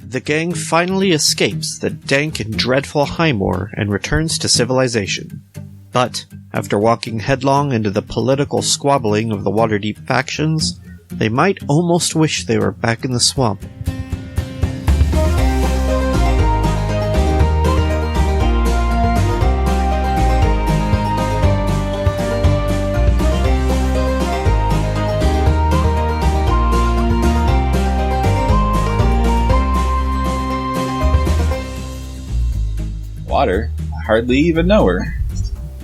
The gang finally escapes the dank and dreadful Highmoor and returns to civilization. But, after walking headlong into the political squabbling of the Waterdeep factions, they might almost wish they were back in the swamp. Water? I hardly even know her.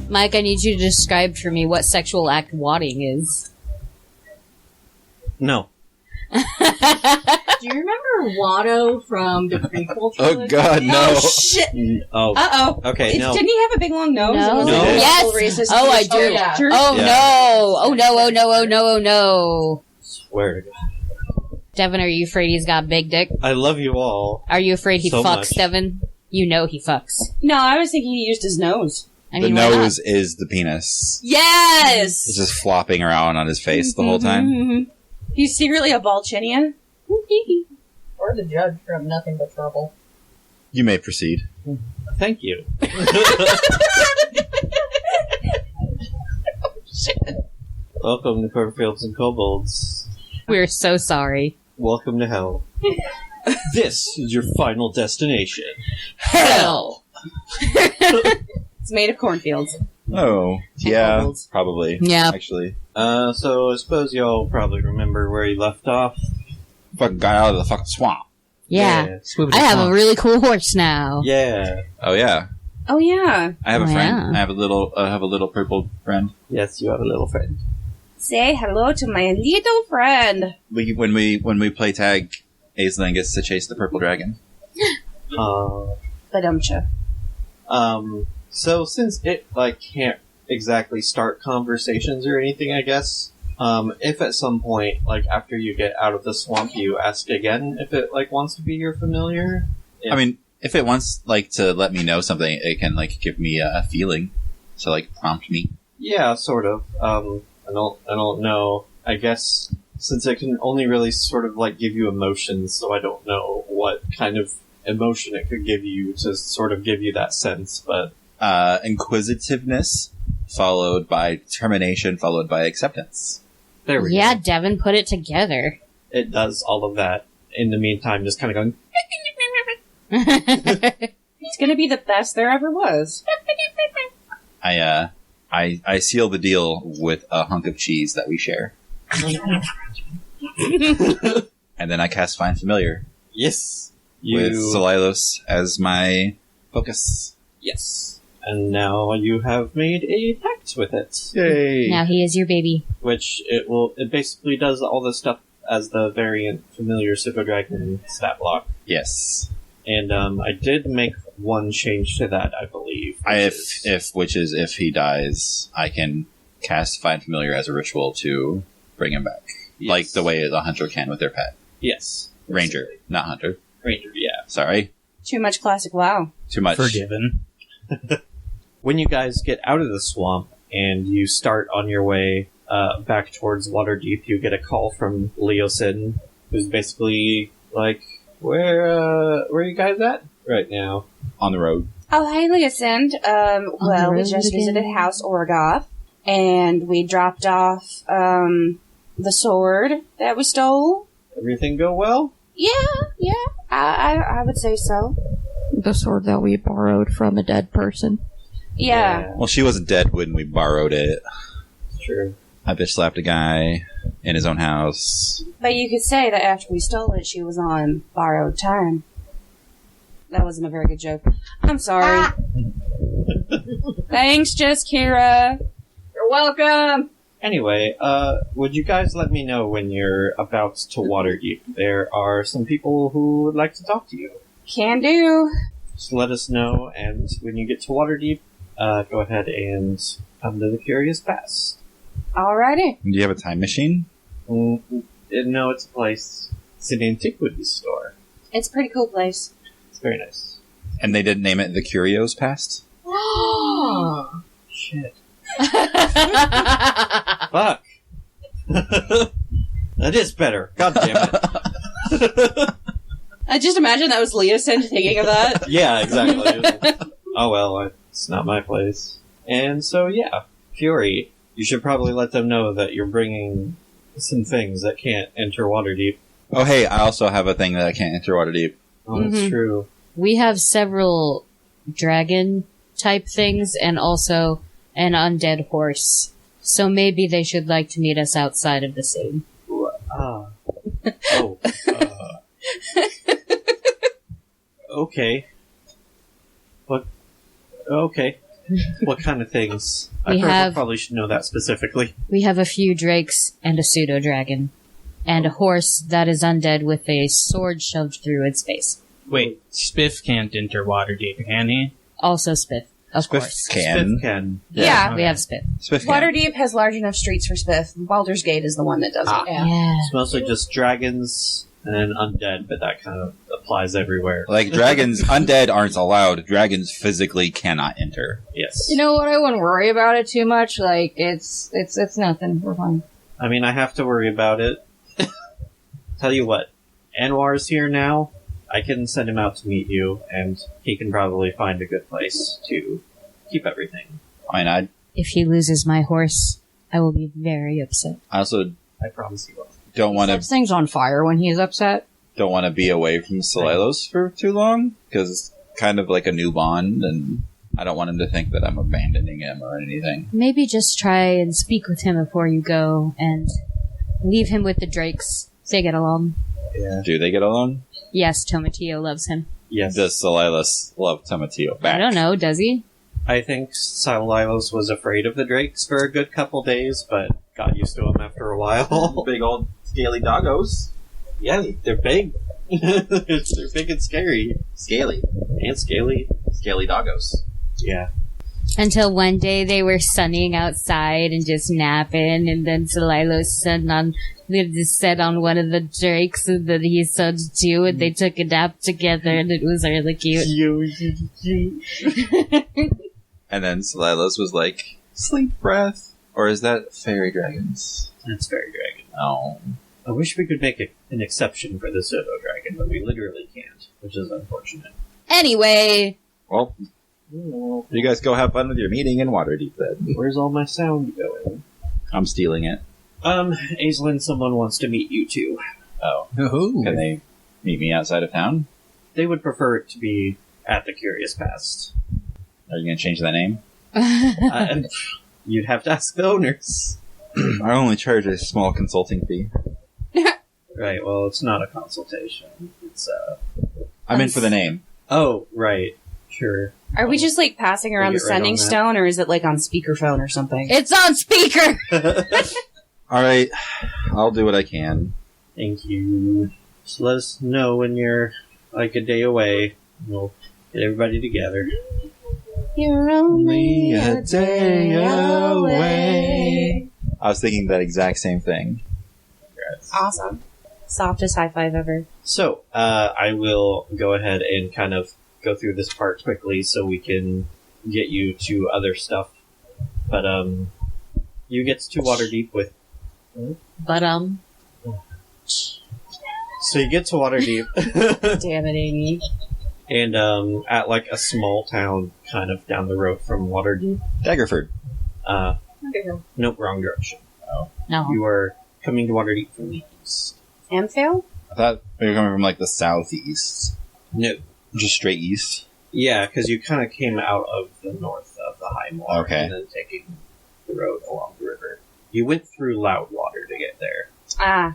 Mike, I need you to describe for me what sexual act wadding is. No. Do you remember Watto from the prequel trilogy? Oh god, no. Oh shit! Oh. Uh-oh. Okay, no. Didn't he have a big long nose? No. Was No. it Yes. racist? Oh, I do. Oh, yeah. Oh Yeah. no! Oh no! Oh no! Oh no! Oh no! Swear to God. Devin, are you afraid he's got a big dick? I love you all. Are you afraid he So fucks, much. Devin? You know he fucks. No, I was thinking he used his nose. I The mean, why not? nose is the penis. Yes! It's just flopping around on his face the whole time. Mm-hmm. He's secretly a Balchinian. Or the judge from Nothing But Trouble. You may proceed. Thank you. Welcome to Cornfields and Kobolds. We're so sorry. Welcome to hell. This is your final destination. Hell! It's made of cornfields. Oh, yeah, kobolds. probably. Yeah. Actually. So I suppose y'all probably remember where you left off. Fucking got out of the fucking swamp. Yeah. I have a really cool horse now. Yeah. Oh yeah. Oh, yeah. I have a Oh, friend. yeah. I have a little purple friend. Yes, you have a little friend. Say hello to my little friend. When we play tag, Aisling gets to chase the purple dragon. Badumcha. So since it, can't exactly start conversations or anything, I guess, if at some point, after you get out of the swamp, you ask again if it, wants to be your familiar. I mean, if it wants to let me know something, it can give me a feeling to prompt me. Yeah, sort of. I don't know. I guess since it can only really sort of give you emotions, so I don't know what kind of emotion it could give you to sort of give you that sense, but Inquisitiveness, followed by determination, followed by acceptance. there we Yeah, go. Devin put it together. It does all of that. In the meantime, just kind of going, It's gonna be the best there ever was. I seal the deal with a hunk of cheese that we share. And then I cast Find Familiar yes! with Solilos as my focus. Yes. And now you have made a pact with it. Yay! Now he is your baby. Which it basically does all the stuff as the variant familiar Super Dragon stat block. Yes. And I did make one change to that, I believe. If he dies, I can cast Find Familiar as a ritual to bring him back. Yes. Like the way the hunter can with their pet. Yes. Ranger, basically. not hunter. Ranger, yeah. Sorry. Too much classic WoW. Too much. Forgiven. When you guys get out of the swamp and you start on your way back towards Waterdeep, you get a call from Leosin, who's basically where are you guys at right now? On the road. Oh, hey, Leosend. Well, we road just again. visited House Orgoth, and we dropped off, the sword that we stole. Everything go well? Yeah, I would say so. The sword that we borrowed from a dead person. Yeah. Well, she wasn't dead when we borrowed it. True. I bitch slapped a guy in his own house. But you could say that after we stole it, she was on borrowed time. That wasn't a very good joke. I'm sorry. Thanks, Just Kira. You're welcome. Anyway, would you guys let me know when you're about to Waterdeep? There are some people who would like to talk to you. Can do. Just let us know, and when you get to Waterdeep, go ahead and come to the Curious Past. Alrighty. Do you have a time machine? No, it's a place. It's an antiquities store. It's a pretty cool place. It's very nice. And they didn't name it the Curios Past? Shit. Fuck. That is better. God damn it. I just imagine that was Leosin thinking of that. Yeah, exactly. Oh well, it's not my place. And so, yeah, Fury, you should probably let them know that you're bringing some things that can't enter Waterdeep. Oh, hey, I also have a thing that I can't enter Waterdeep. Oh, that's true. We have several dragon-type things and also an undead horse. So maybe they should like to meet us outside of the city. Oh. Okay. What? Okay. What kind of things? I probably should know that specifically. We have a few drakes and a pseudo-dragon. And a horse that is undead with a sword shoved through its face. Wait, Spiff can't enter Waterdeep, can he? Also Spiff, of Spiff course. can. Spiff can. Yeah. We have Spiff. Spiff can. Waterdeep has large enough streets for Spiff. Baldur's Gate is the one that doesn't. Yeah. It's mostly just dragons and undead, but that kind of applies everywhere. Like, dragons, undead aren't allowed. Dragons physically cannot enter. Yes. You know what? I wouldn't worry about it too much. Like, it's nothing. We're fine. I mean, I have to worry about it. Tell you what, Anwar's here now. I can send him out to meet you, and he can probably find a good place to keep everything. I mean, If he loses my horse, I will be very upset. I also I promise you will. don't want Sets to things on fire when he's upset. be away from Silelos for too long, because it's kind of like a new bond, and I don't want him to think that I'm abandoning him or anything. Maybe just try and speak with him before you go, and leave him with the drakes. They get along. Yeah. Do they get along? Yes, Tomatillo loves him. Yes. Does Silelos love Tomatillo back? I don't know, does he? I think Silas was afraid of the drakes for a good couple days, but got used to them after a while. Big old scaly doggos. Yeah, they're big. They're big and scary. Scaly. And scaly. Scaly doggos. Yeah. Until one day they were sunning outside and just napping, and then Solilo sat on one of the drakes that he sunned to, and they took a nap together, and it was really cute. And then Silelos was like, sleep breath. Or is that fairy dragons? That's fairy dragon. Oh. I wish we could make an exception for the pseudo dragon, but we literally can't, which is unfortunate. Anyway, Well, you guys go have fun with your meeting in Waterdeep then. Where's all my sound going? I'm stealing it. Aislinn, someone wants to meet you too. Oh. Ooh. Can they meet me outside of town? They would prefer it to be at the Curious Past. Are you going to change that name? You'd have to ask the owners. I only charge a small consulting fee. Right, well, it's not a consultation. It's, I'm in for the name. Oh, right. Sure. Are we just like passing around the Get right sending on that. stone, or is it like on speakerphone or something? it's on speaker! Alright, I'll do what I can. Thank you. Just let us know when you're, like, a day away. We'll get everybody together. You're only a day away. I was thinking that exact same thing. Awesome. Softest high five ever. So, I will go ahead and kind of go through this part quickly so we can get you to other stuff. But, you get to Waterdeep with... But, So you get to Waterdeep, Damn it, Amy. and, at, like, a small town kind of down the road from Waterdeep. Daggerford. Nope, wrong direction. no. You are coming to Waterdeep from the east. Amphale? I thought we were coming from like the southeast. No. Just straight east. Yeah, because you kind of came out of the north of the High Moor Okay. and then taking the road along the river. You went through Loudwater to get there. Ah.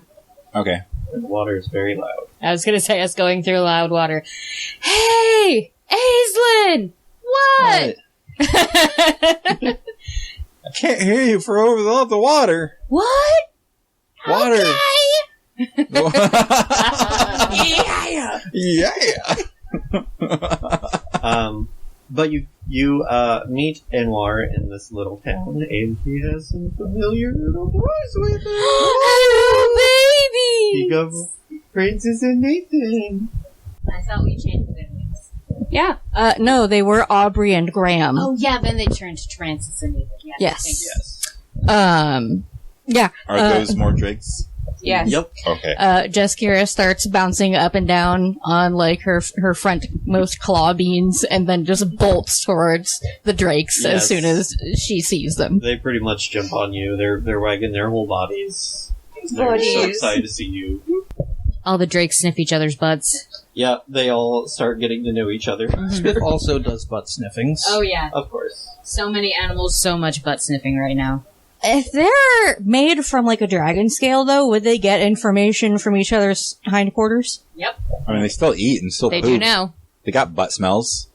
Okay. The water is very loud. I was gonna say us going through loud water. Hey! Aislinn! What? I can't hear you for over the water. What? Water. Yeah! Yeah. But you meet Anwar in this little town, and he has some familiar little boys with him. Hello, baby! He goes, Francis and Nathan. I thought we changed their names. Yeah. No, they were Aubrey and Graham. Oh yeah, then they turned to Francis and Nathan. Yeah, Yes. Yes. Yeah. Are those more drakes? Yes. Yep. Okay. Jeskira starts bouncing up and down on like her frontmost claw beans, and then just bolts towards the drakes Yes. as soon as she sees them. They pretty much jump on you. They're wagging their whole bodies. They're so Bodies. excited to see you. All the drakes sniff each other's butts. Yeah, they all start getting to know each other. Spiff also does butt sniffings. Oh yeah. Of course. So many animals, so much butt sniffing right now. If they're made from like a dragon scale, though, would they get information from each other's hindquarters? I mean, they still eat and still They poop. do now. They got butt smells.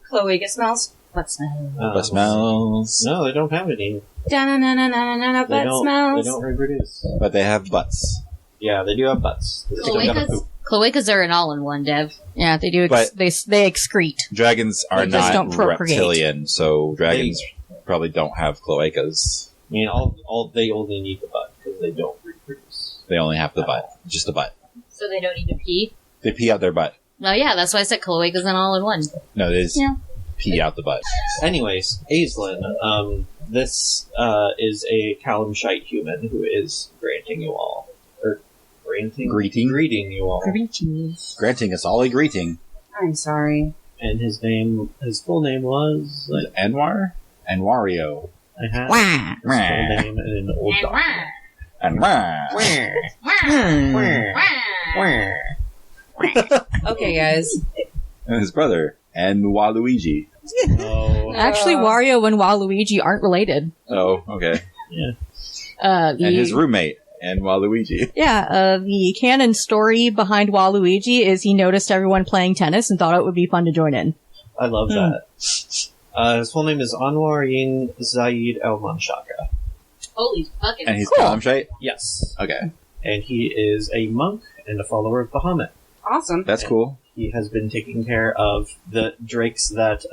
Cloaca smells. Butt smell. Butt smells. No, they don't have any. Da-na-na-na-na-na-na, They butt don't. smells. They don't reproduce. But they have butts. Yeah, they do have butts. They still gotta poop. Cloacas are an all-in-one, Dev. Yeah, they do. But- They excrete. Dragons are They just don't not procreate. reptilian, so dragons probably don't have cloacas. I mean, all they only need the butt because they don't reproduce. They only have the butt. Just the butt. So they don't need to pee? They pee out their butt. Oh yeah, that's why I said cloacas an all-in-one. No, they just Yeah. pee out the butt. Anyways, Aislinn, this is a Kalimshite human who is granting you all, or greeting you all, Granting us all a greeting. I'm sorry. and his full name was Anwar? Anwario. I had Wah. his full name in an old document. Anwar. Okay, guys. And his brother, Waluigi. Oh, Actually, Wario and Waluigi aren't related. Oh, okay. The, And his roommate, Waluigi. the canon story behind Waluigi is he noticed everyone playing tennis and thought it would be fun to join in. I love that. His full name is Anwar Yin Zaid El Manshaka. Holy fucking And he's Cool. Kalimshite? Yes, Okay. and he is a monk and a follower of Bahamut. Awesome. That's cool. He has been taking care of the drakes that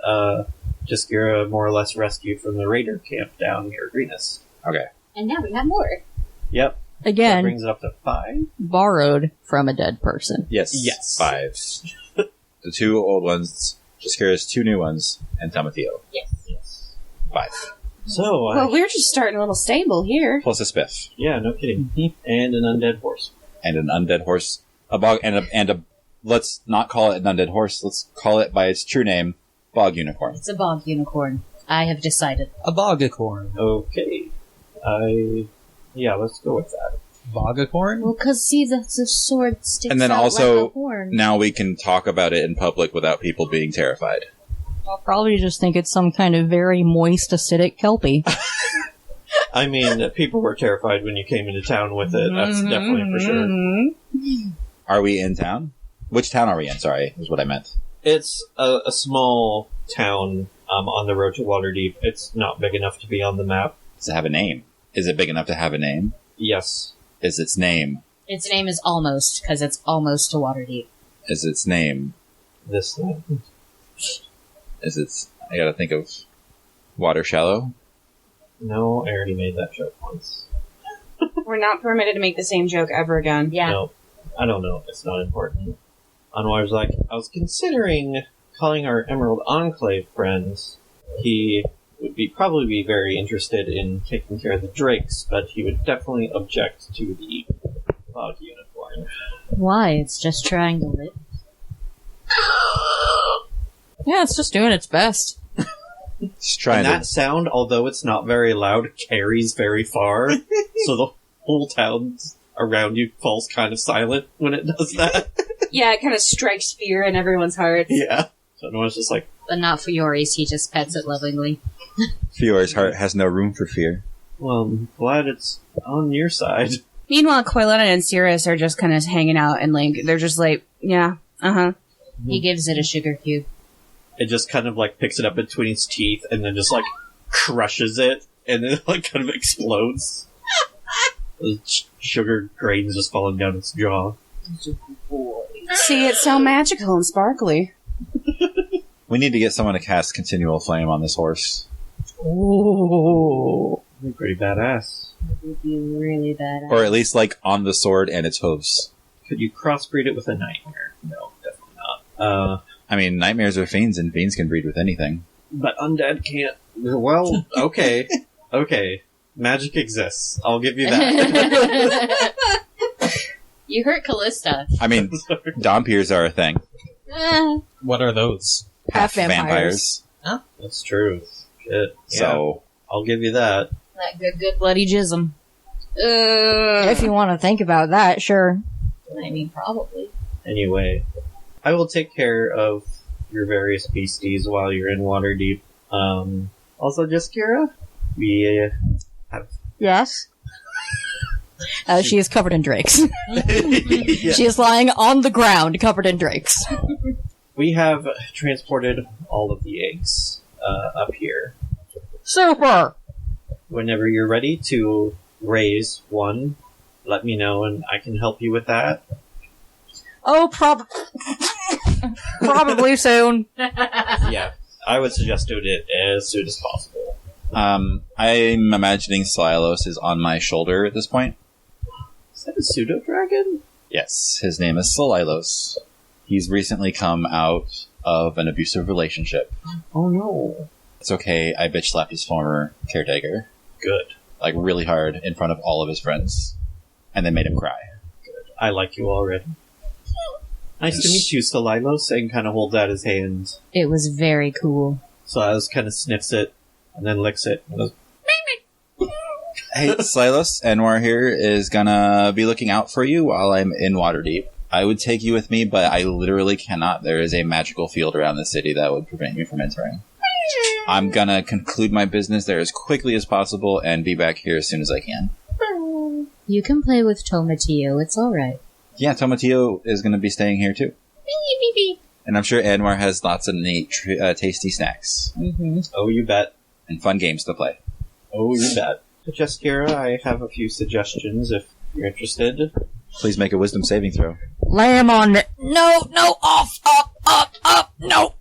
Jaskira more or less rescued from the raider camp down near Greenus. Okay. And now we have more. Yep, that Again, brings it up to 5. borrowed from a dead person. Yes. Yes. 5. The 2 old ones, Jaskira's 2 new ones, and Tamatio. Yes. 5. So, Well, we're just starting a little stable here. Plus a spiff. yeah, no kidding. And an undead horse. And an undead horse. A bog, and a, let's not call it an undead horse, let's call it by its true name, bog unicorn. It's a bog unicorn. I have decided. A bogacorn. Okay. Yeah, let's go with that. Bogacorn? Well, cause see, the sword sticks And then out also, like a horn. now we can talk about it in public without people being terrified. I'll probably just think it's some kind of very moist, acidic kelpie. I mean, people were terrified when you came into town with it. That's definitely for sure. Are we in town? Which town are we in? Sorry, is what I meant. It's a small town on the road to Waterdeep. It's not big enough to be on the map. Does it have a name? Is it big enough to have a name? Yes. Is its name? Its name is Almost, because it's almost to Waterdeep. Is its name? This thing. Is its... I gotta think of... Water Shallow? No, I already made that joke once. We're not permitted to make the same joke ever again. Yeah. No, I don't know. It's not important. Anwar's like, I was considering calling our Emerald Enclave friends. He would probably be very interested in taking care of the drakes, but he would definitely object to the bog unicorn. Why? It's just trying to live. Yeah, it's just doing its best. Just trying And that to... sound, although it's not very loud, carries very far, so the whole town around you falls kind of silent when it does that. Yeah, it kind of strikes fear in everyone's hearts. Yeah. So everyone's just like, But not for Yoris, he just pets it lovingly. Fior's heart has no room for fear. well, I'm glad it's on your side. Meanwhile, Quillen and Cirrus are just kind of hanging out, and like they're just like, yeah, He gives it a sugar cube. It just kind of like picks it up between its teeth and then just like crushes it and then like kind of explodes. The sugar grains just falling down its jaw. See, it's so magical and sparkly. We need to get someone to cast Continual Flame on this horse. Ooh. You're pretty badass. It would be really bad. Or at least, like, on the sword and its hooves. Could you crossbreed it with a nightmare? No, definitely not. I mean, nightmares are fiends, and fiends can breed with anything. But undead can't. Well, okay. Okay. Magic exists. I'll give you that. You hurt Callista. I mean, Dompiers are a thing. What are those? Half vampires. That's true. Shit. Yeah, So, I'll give you that. That good bloody jism. If you want to think about that, sure. I mean, probably. Anyway, I will take care of your various beasties while you're in Waterdeep. Also, just Kira, we have... Yes? She is covered in drakes. Yeah. She is lying on the ground covered in drakes. We have transported all of the eggs up here. Super! Whenever you're ready to raise one, let me know and I can help you with that. Oh, probably soon. Yeah, I would suggest doing it as soon as possible. I'm imagining Silos is on my shoulder at this point. Is that a pseudo-dragon? Yes, his name is Solilos. He's recently come out of an abusive relationship. Oh no. It's okay, I bitch slapped his former caretaker. Good. Like, really hard in front of all of his friends. And then made him cry. I like you already. Nice to meet you, Stelilos, and kind of holds out his hand. It was very cool. Silas kind of sniffs it, and then licks it, and goes, Hey, Silas, Anwar here is gonna be looking out for you while I'm in Waterdeep. I would take you with me, but I literally cannot. There is a magical field around the city that would prevent me from entering. I'm gonna conclude my business there as quickly as possible and be back here as soon as I can. You can play with Tomatillo, it's alright. Yeah, Tomatillo is gonna be staying here too. And I'm sure Anwar has lots of neat, tasty snacks. Mm-hmm. oh, you bet. And fun games to play. Oh, you bet. Jeskira, I have a few suggestions if you're interested. Please make a wisdom saving throw. Lamb on it. No, off, up, no.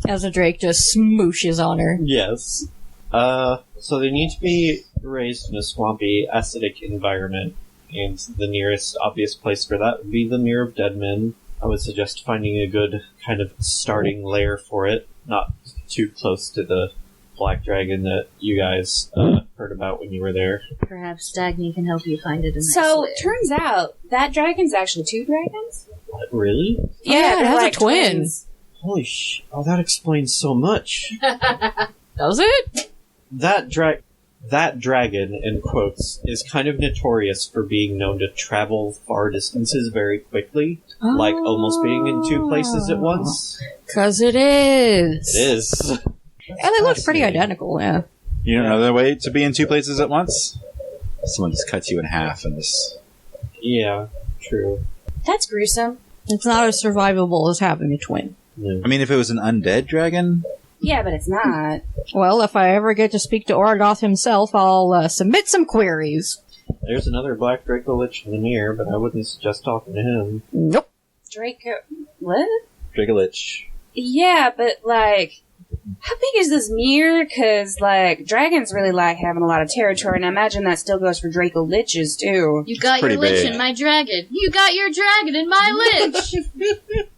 As a drake just smooshes on her. Yes. So they need to be raised in a swampy, acidic environment, and the nearest obvious place for that would be the Mirror of Dead Men. I would suggest finding a good kind of starting lair for it, not too close to the black dragon that you guys heard about when you were there. Perhaps Dagny can help you find it. So, turns out, that dragon's actually two dragons? What, really? Yeah, it they're has a like twin. twins. Holy oh, that explains so much. Does it? That dragon, in quotes, is kind of notorious for being known to travel far distances very quickly, like almost being in two places at once. 'Cause it is. It is. And they look pretty identical, yeah. You know another way to be in two places at once? Someone just cuts you in half and just... Yeah, true. That's gruesome. It's not as survivable as having a twin. No. I mean, if it was an undead dragon... Yeah, but it's not. Well, if I ever get to speak to Oragoth himself, I'll submit some queries. There's another Black Draco Lich in the mirror, but I wouldn't suggest talking to him. Nope. Draco... What? Dracolich. Yeah, but, like... How big is this mirror? Because, like, dragons really like having a lot of territory, and I imagine that still goes for Draco Liches, too. You got pretty your lich big. in my dragon. You got your dragon in my lich.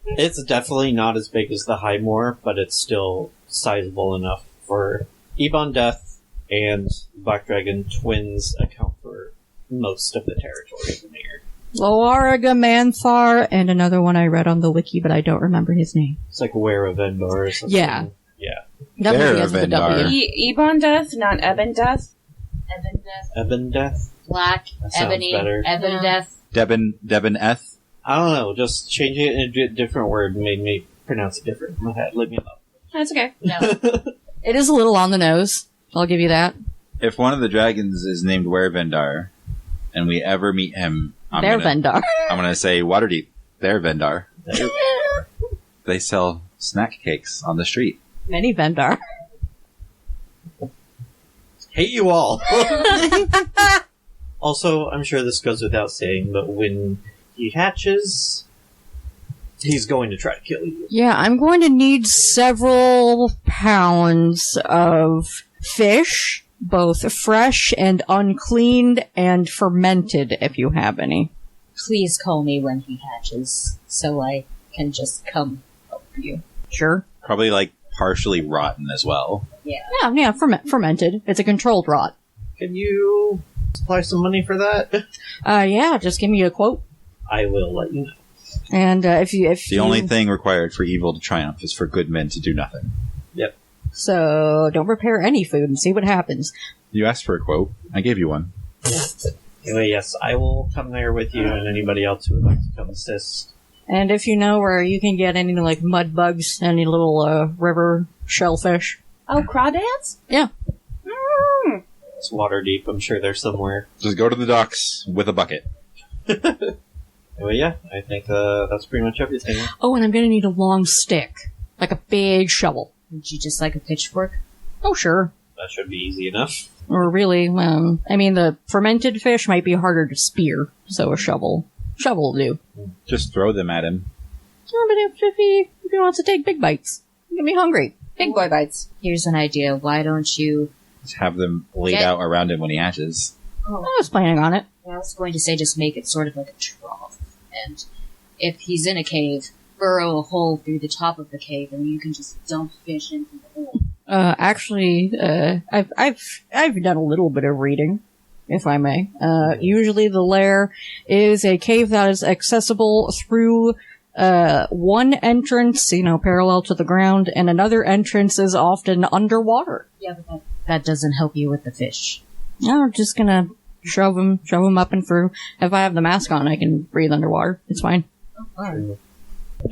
It's definitely not as big as the Highmoor, but it's still sizable enough for Ebon Death and Black Dragon twins account for most of the territory of the mirror. Loaraga Manthar, and another one I read on the wiki, but I don't remember his name. It's like Where of Endor or something. Yeah. Yeah. Definitely has the Vendar. W. Ebondeath, not Ebondeath. Ebon Death? Black, That sounds ebony, better. ebon death. Devin Eth? I don't know, just changing it into a different word made me pronounce it different in my head. Leave me alone. That's okay. No. It is a little on the nose. I'll give you that. If one of the dragons is named Werevendar, and we ever meet him, They're Vendar. I'm gonna say Waterdeep. They're Vendar. They sell snack cakes on the street. Many Vendar. Hate you all! Also, I'm sure this goes without saying, but when he hatches, he's going to try to kill you. Yeah, I'm going to need several pounds of fish, both fresh and uncleaned and fermented, if you have any. Please call me when he hatches, so I can just come help you. Sure. Probably like partially rotten as well. Yeah, fermented. It's a controlled rot. Can you supply some money for that? Yeah, just give me a quote. I will let you know. And if The only thing required for evil to triumph is for good men to do nothing. Yep. So don't prepare any food and see what happens. You asked for a quote. I gave you one. Anyway, yes, I will come there with you and anybody else who would like to come assist. And if you know where you can get any like mud bugs, any little river shellfish. Oh, crawdads? Yeah. Mm. It's Waterdeep. I'm sure they're somewhere. Just go to the docks with a bucket. Anyway, yeah, I think that's pretty much everything. Oh, and I'm gonna need a long stick. Like a big shovel. Would you just like a pitchfork? Oh, sure. That should be easy enough. Or really, I mean, the fermented fish might be harder to spear, so a shovel will do. Just throw them at him. Oh, but if he wants to take big bites, get me hungry. Big boy bites. Here's an idea. Why don't you... Just have them laid Yeah. out around him when he hatches. I was planning on it. I was going to say just make it sort of like a trough. And if he's in a cave, burrow a hole through the top of the cave and you can just dump fish into the hole. Actually, I've done a little bit of reading, if I may. Usually the lair is a cave that is accessible through one entrance, parallel to the ground, and another entrance is often underwater. Yeah, but that doesn't help you with the fish. I'm just gonna shove them up and through. If I have the mask on, I can breathe underwater. It's fine. Oh,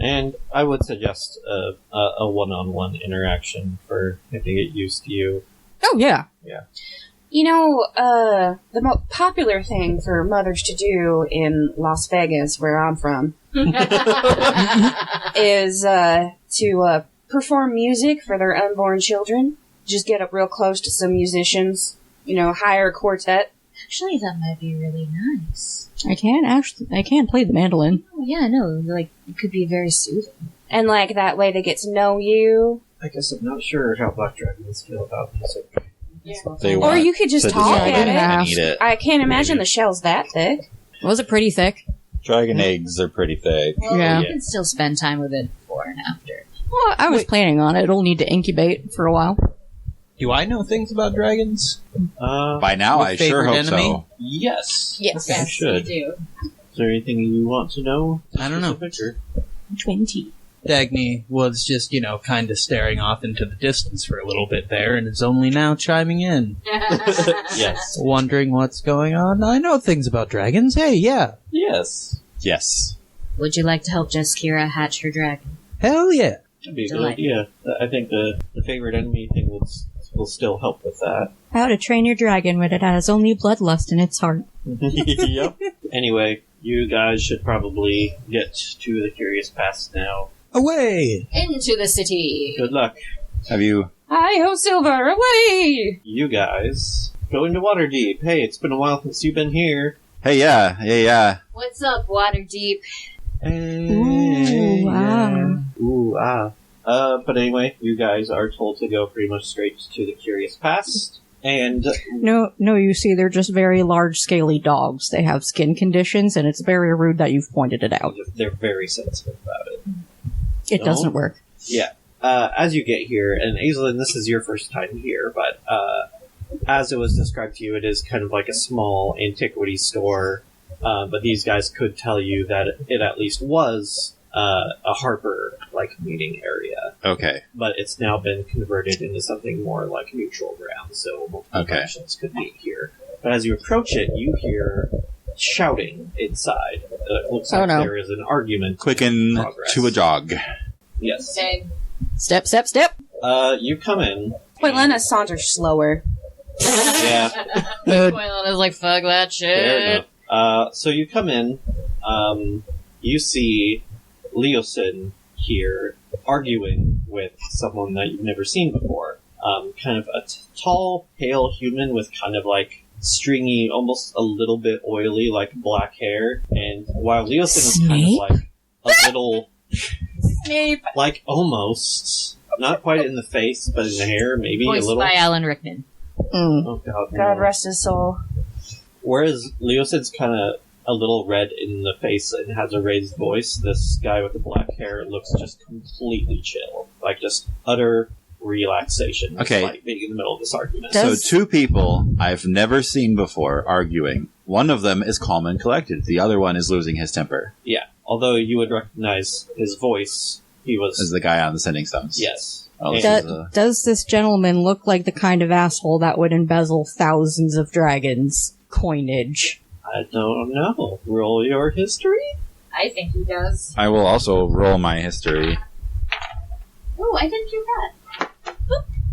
And I would suggest a one-on-one interaction for him to get used to you. Oh, yeah. Yeah. You know, the most popular thing for mothers to do in Las Vegas, where I'm from, is to perform music for their unborn children. Just get up real close to some musicians, hire a quartet. Actually, that might be really nice. I can play the mandolin. Oh, yeah, no, like, it could be very soothing. And, that way they get to know you. I guess I'm not sure how black dragons feel about music. They Or want you could just to talk dissolve at it it. and eat it. I can't imagine the shell's that thick. Was it pretty thick? Dragon eggs are pretty thick. Well, Yeah. you can still spend time with it before and after. Well, I was planning on it. It'll need to incubate for a while. Do I know things about dragons? By now, Your I sure favorite hope enemy? so. Yes. Yes. You should. do. Is there anything you want to know? I don't know. Specific, or- 20. Dagny was just, kind of staring off into the distance for a little bit there, and is only now chiming in, Yes. wondering what's going on. I know things about dragons. Hey, yeah. Yes. Yes. Would you like to help Jeskira hatch her dragon? Hell yeah. That'd be a good Delight. idea. I think the favorite enemy thing will still help with that. How to train your dragon when it has only bloodlust in its heart. Yep. Anyway, you guys should probably get to the Curious Pass now. Away! Into the city! Good luck. Have you... Hi-ho, Silver, away! You guys go into Waterdeep. Hey, it's been a while since you've been here. Hey, yeah. What's up, Waterdeep? Hey, Ooh, wow. Ooh, ah. But anyway, you guys are told to go pretty much straight to the Curious Past. And No, you see, they're just very large, scaly dogs. They have skin conditions, and it's very rude that you've pointed it out. they're very sensitive about it. It No? doesn't work. Yeah. As you get here, and Aislinn, this is your first time here, but as it was described to you, it is kind of like a small antiquity store. But these guys could tell you that it at least was a Harper-like meeting area. Okay. But it's now been converted into something more like neutral ground, so multiple Okay. factions could meet here. But as you approach it, you hear shouting inside. It looks Oh, like no. there is an argument. Quicken Progress. to a jog. Yes. Step, step, step! You come in. Wait, Lena saunters slower. Yeah, Quaylon is like, fuck that fair shit. enough. So you come in. You see Leosin here arguing with someone that you've never seen before. Kind of a tall, pale human with kind of like stringy, almost a little bit oily, like black hair. And while Leosin is kind of like a little, Snape. like almost, not quite in the face, but in the hair, maybe Voiced a little. by Alan Rickman. Oh god, God no. rest his soul. Whereas Leosin's kind of a little red in the face and has a raised voice, this guy with the black hair looks just completely chill. like just utter relaxation, Okay. despite being in the middle of this argument. So two people I've never seen before arguing. One of them is calm and collected. The other one is losing his temper. Yeah, although you would recognize his voice, he was... As the guy on the sending stones. Yes. Oh, this And- is a- Does this gentleman look like the kind of asshole that would embezzle thousands of dragons' coinage? I don't know. Roll your history? I think he does. I will also roll my history. Oh, I didn't do that.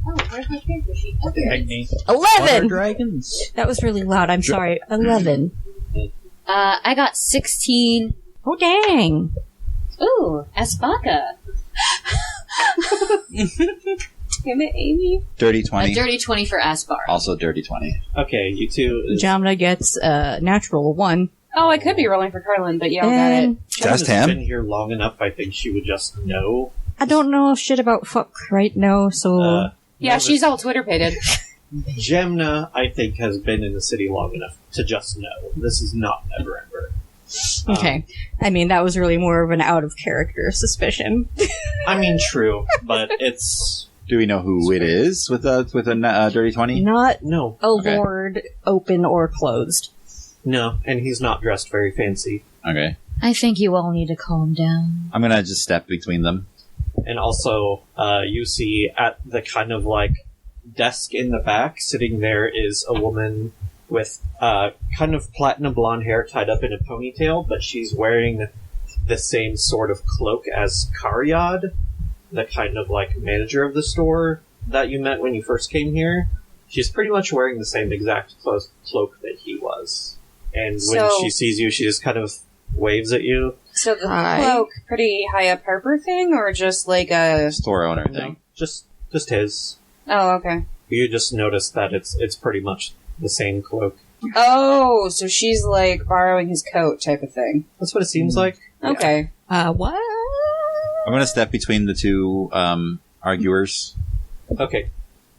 Oh, where's my character sheet? Okay. Agni. 11! Dragons. That was really loud. I'm sorry. 11. I got 16. Oh, dang. Ooh, Asbaka. Damn it, Amy. Dirty A 20. dirty 20 for Asbar. Also dirty 20. Okay, you two... Jamna gets natural 1. Oh, I could be rolling for Carlin, but yeah, I got it. And Just Jenna's him? been here long enough, I think she would just know. I don't know shit about fuck right now, so... Yeah, she's all Twitter-pated. Gemna, I think, has been in the city long enough to just know. This is not Neverember. okay. I mean, that was really more of an out-of-character suspicion. I mean, true, but it's... Do we know who it is with a dirty 20? Not No. a Okay. lord, open or closed. No, and he's not dressed very fancy. Okay. I think you all need to calm down. I'm gonna just step between them. And also, you see at the kind of like desk in the back, sitting there is a woman with kind of platinum blonde hair tied up in a ponytail, but she's wearing the same sort of cloak as Karyad, the kind of like manager of the store that you met when you first came here. She's pretty much wearing the same exact cloak that he was. And when So- she sees you, she just kind of waves at you. So the Hi. cloak, pretty high up Harper thing, or just like a... Store owner No, thing. just his. Oh, okay. You just notice that it's pretty much the same cloak. Oh, so she's like borrowing his coat type of thing. That's what it seems like. Okay. What? I'm gonna step between the two arguers. Okay.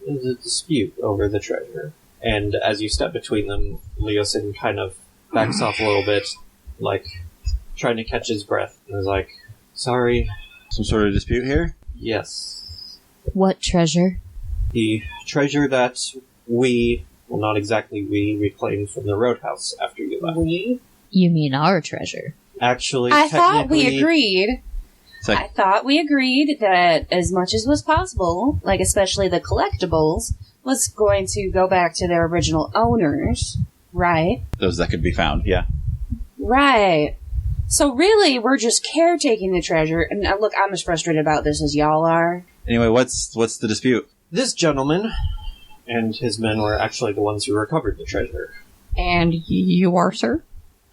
There's a dispute over the treasure. And as you step between them, Leosin kind of backs off a little bit, like trying to catch his breath, and is like, sorry, Some sort of dispute here? yes. What treasure? The treasure that we, well, not exactly we, reclaimed from the roadhouse after you left. We? You mean our treasure? Actually, I thought we technically- agreed. It's like, I thought we agreed that as much as was possible, like especially the collectibles, was going to go back to their original owners, right? those that could be found, yeah. Right. So really, we're just caretaking the treasure. And look, I'm as frustrated about this as y'all are. Anyway, what's the dispute? This gentleman and his men were actually the ones who recovered the treasure. And you are, sir?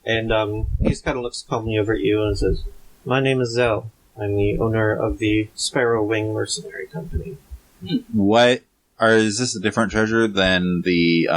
And he just kind of looks calmly over at you and says, my name is Zell. I'm the owner of the Sparrow Wing Mercenary Company. Is this a different treasure than the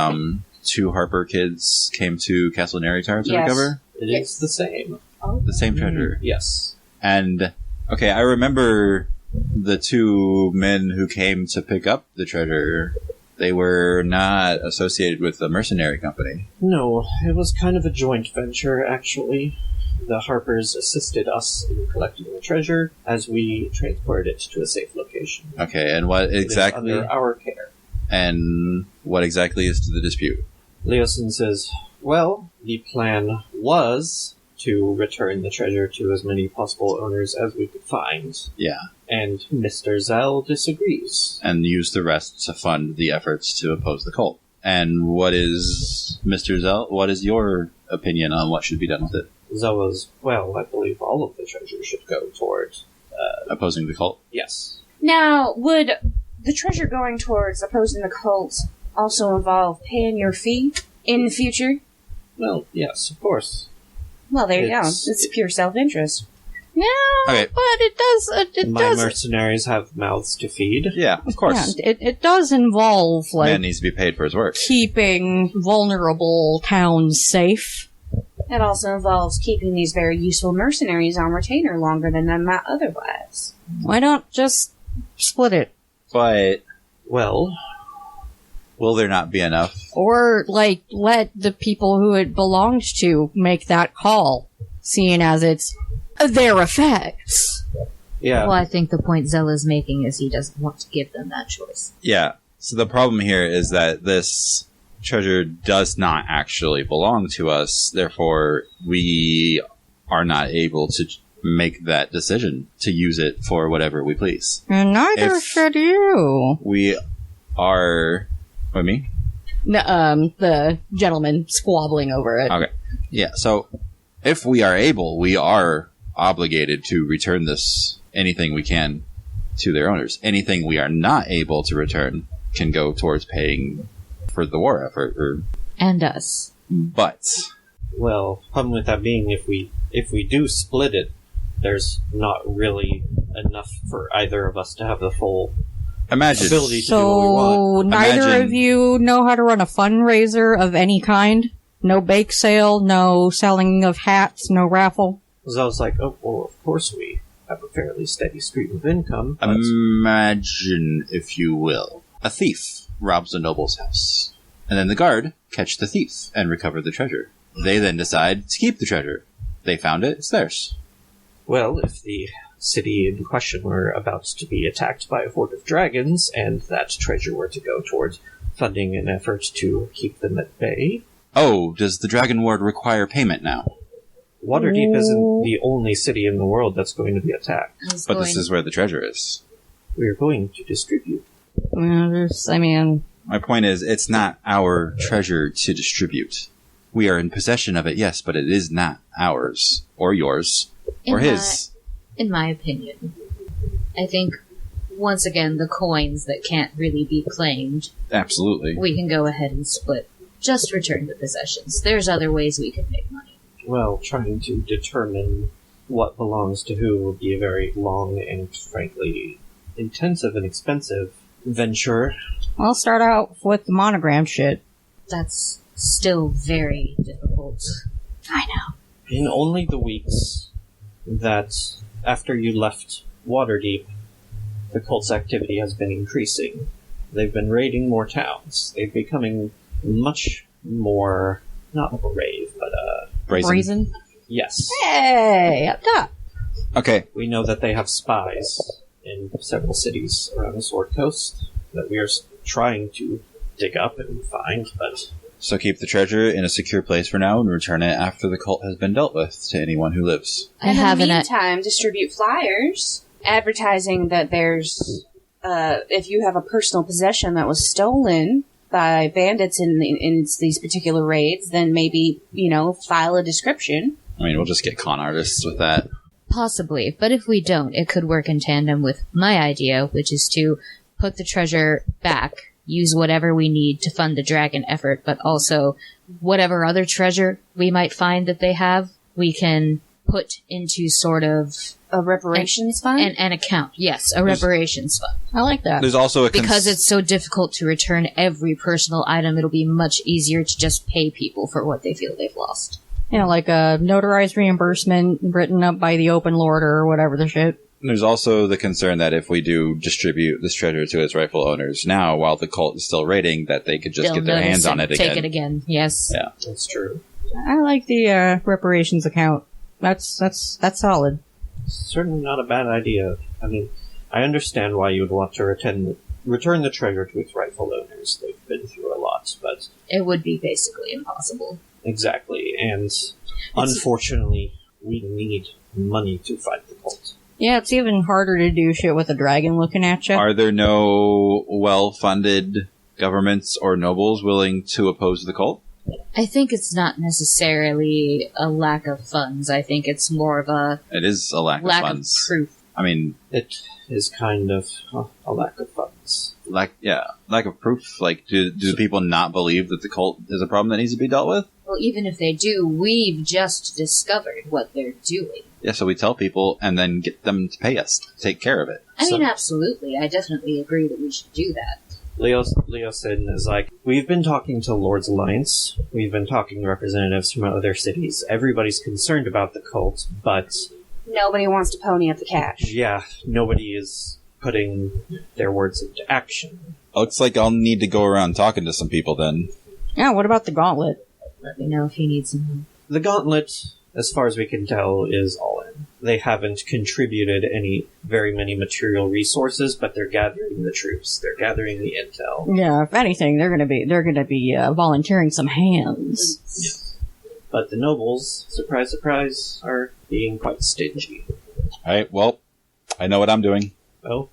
two Harper kids came to Castle Neritar to Yes. recover? It is the same. The same treasure. Yes. And, okay, I remember the two men who came to pick up the treasure. They were not associated with the mercenary company. No, it was kind of a joint venture, actually. The Harpers assisted us in collecting the treasure as we transported it to a safe location. Okay, and what It is exactly? under our care. And what exactly is the dispute? Leosin says, well, the plan was to return the treasure to as many possible owners as we could find. Yeah, And Mr. Zell disagrees. and use the rest to fund the efforts to oppose the cult. And what is Mr. Zell? What is your opinion on what should be done with it? Zell was, well, I believe all of the treasure should go toward, Opposing the cult? yes. Now, would the treasure going towards opposing the cult also involve paying your fee in the future? Well, yes, of course. Well, there you go. It's- It's pure self-interest. Yeah, Okay. but it does. My mercenaries have mouths to feed. Yeah, of course. Yeah, it does involve like Man needs to be paid for his work. keeping vulnerable towns safe. It also involves keeping these very useful mercenaries on retainer longer than they might otherwise. Why not just split it? But Well, will there not be enough? Or, like, let the people who it belongs to make that call, seeing as it's their effects. Yeah. Well, I think the point Zella's making is he doesn't want to give them that choice. Yeah. So the problem here is that this treasure does not actually belong to us. Therefore, we are not able to make that decision to use it for whatever we please. And neither If- should you. We are... What, me? The gentleman squabbling over it. Okay. Yeah, so if we are able, we are obligated to return this, anything we can, to their owners. Anything we are not able to return can go towards paying for the war effort. And us. But Well, problem with that being, if we do split it, there's not really enough for either of us to have the full imagine... ability to do what we want. So neither Imagine- of you know how to run a fundraiser of any kind? No bake sale, no selling of hats, no raffle? So I was like, oh, well, of course we have a fairly steady stream of income. But Imagine, if you will, a thief robs a noble's house. And then the guard catch the thief and recover the treasure. They then decide to keep the treasure. They found it, it's theirs. well, if the city in question were about to be attacked by a horde of dragons, and that treasure were to go towards funding an effort to keep them at bay, Oh, does the Dragon Ward require payment now? Waterdeep isn't the only city in the world that's going to be attacked. But this is where the treasure is. We're going to distribute. My point is, it's not our treasure to distribute. We are in possession of it, yes, but it is not ours, or yours, or his. In my opinion, I think, once again, the coins that can't really be claimed, Absolutely. we can go ahead and split. Just return the possessions. There's other ways we could make money. Well, trying to determine what belongs to who will be a very long and, frankly, intensive and expensive venture. I'll start out with the monogram shit. That's still very difficult. I know. In only the weeks that after you left Waterdeep, the cult's activity has been increasing. They've been raiding more towns. They're becoming much more, not brave, but, Brazen. yes. Hey, up top. Okay, We know that they have spies in several cities around the Sword Coast that we are trying to dig up and find, but so keep the treasure in a secure place for now and return it after the cult has been dealt with to anyone who lives. I And have in the an meantime, distribute flyers advertising that there's, if you have a personal possession that was stolen by bandits in these particular raids, then maybe, file a description. I mean, we'll just get con artists with that. Possibly, but if we don't, it could work in tandem with my idea, which is to put the treasure back, use whatever we need to fund the dragon effort, but also whatever other treasure we might find that they have, we can put into sort of A reparations fund? an account. Yes, a reparations fund. I like that. There's also a Because it's so difficult to return every personal item, it'll be much easier to just pay people for what they feel they've lost. Like a notarized reimbursement written up by the open lord or whatever the shit. There's also the concern that if we do distribute this treasure to its rightful owners now, while the cult is still raiding, that they could just They'll get their notice hands on and it Take again. it again, yes. Yeah. that's true. I like the reparations account. That's solid. Certainly not a bad idea. I mean, I understand why you would want to return the treasure to its rightful owners. They've been through a lot, but It would be basically impossible. exactly. And unfortunately, we need money to fight the cult. Yeah, it's even harder to do shit with a dragon looking at you. Are there no well-funded governments or nobles willing to oppose the cult? I think it's not necessarily a lack of funds. I think it's more of a It is a lack of lack of funds. proof. I mean, It is kind of a lack of funds. lack of proof. Like, do people not believe that the cult is a problem that needs to be dealt with? Well, even if they do, we've just discovered what they're doing. Yeah, so we tell people and then get them to pay us to take care of it. I mean, absolutely. I definitely agree that we should do that. Leo Sin is like, we've been talking to Lord's Alliance, we've been talking to representatives from other cities, everybody's concerned about the cult, but Nobody wants to pony up the cash. yeah, nobody is putting their words into action. Looks like I'll need to go around talking to some people then. Yeah, what about the gauntlet? Let me know if you need some help. The gauntlet, as far as we can tell, is all in. they haven't contributed very many material resources, but they're gathering the troops. They're gathering the intel. Yeah, if anything, they're gonna be volunteering some hands. Yes. But the nobles, surprise, surprise, are being quite stingy. Alright, well, I know what I'm doing. Oh?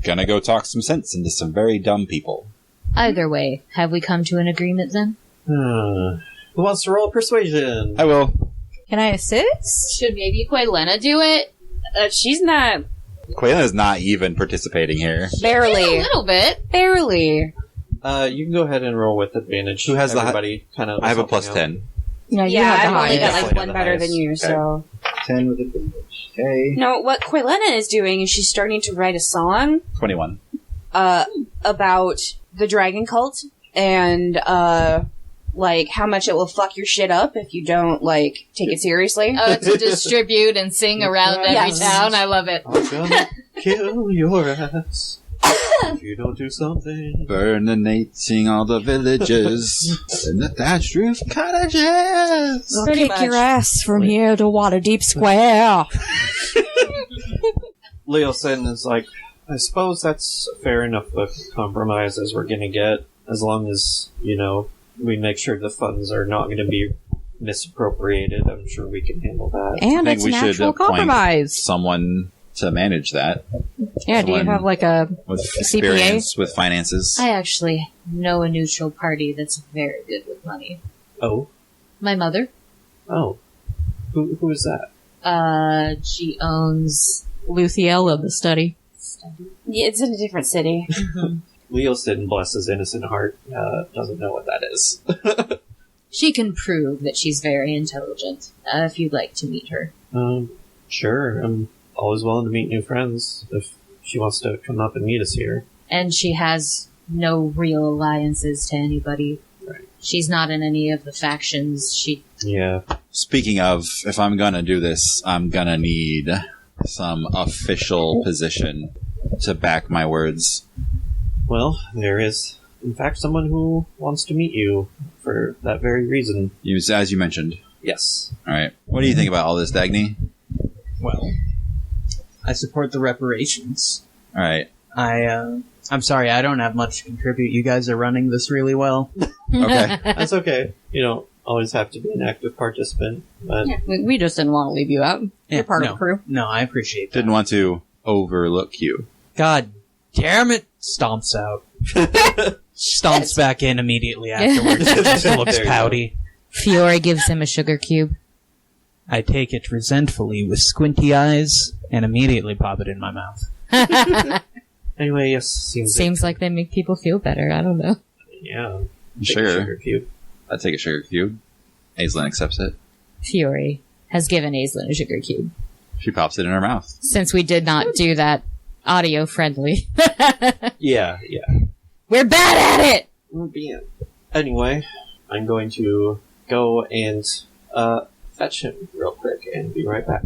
Gonna go talk some sense into some very dumb people. Either way, have we come to an agreement then? Who wants to roll persuasion? I will. Can I assist? Should maybe Quaylena do it? She's not Quaylena's not even participating here. A barely. little bit. Barely. You can go ahead and roll with advantage. Who has the everybody kind of? I have a plus 10. Yeah, you Yeah, have the I've only highest. got like Definitely one the better highest. than you, Okay. so. 10 with advantage. Okay. No, what Quaylena is doing is she's starting to write a song 21. about the dragon cult and like how much it will fuck your shit up if you don't like take it seriously. To distribute and sing around every Yes. town. I love it. I'm gonna kill your ass if you don't do something. Burninating all the villages and the thatched roof cottages. I'll Pretty kick much. your ass from here to Waterdeep Square. Leosin is like, I suppose that's fair enough of a compromise as we're gonna get, as long as, we make sure the funds are not gonna be misappropriated. I'm sure we can handle that. And I it's think we should natural appoint compromise. someone to manage that Yeah, do you someone- have like a with CPA? experience with finances. I actually know a neutral party that's very good with money. Oh? My mother. Oh. Who is that? She owns... Luthiel of the study? Yeah, it's in a different city. Leosin, bless his innocent heart, doesn't know what that is. She can prove that she's very intelligent, if you'd like to meet her. Sure. I'm always willing to meet new friends if she wants to come up and meet us here. And she has no real alliances to anybody. Right. She's not in any of the factions. Yeah. Speaking of, if I'm gonna do this, I'm gonna need some official position to back my words. Well, there is, in fact, someone who wants to meet you for that very reason. As you mentioned. Yes. Alright. What do you think about all this, Dagny? Well, I support the reparations. Alright. I'm sorry, I don't have much to contribute. You guys are running this really well. Okay. That's okay. You don't always have to be an active participant, but We just didn't want to leave you out. You're part of the crew. No, I appreciate that. Didn't want to overlook you. God damn it! Stomps out. Stomps back in immediately afterwards. Just looks There you go. pouty. Fiore gives him a sugar cube. I take it resentfully with squinty eyes and immediately pop it in my mouth. anyway, yes, seems like they make people feel better. I don't know. yeah. Take a Sugar. sugar cube. I'd take a sugar cube. Aislinn accepts it. Fiore has given Aislinn a sugar cube. She pops it in her mouth. Since we did not do that audio friendly. Yeah. We're bad at it! Anyway, I'm going to go and fetch him real quick and be right back.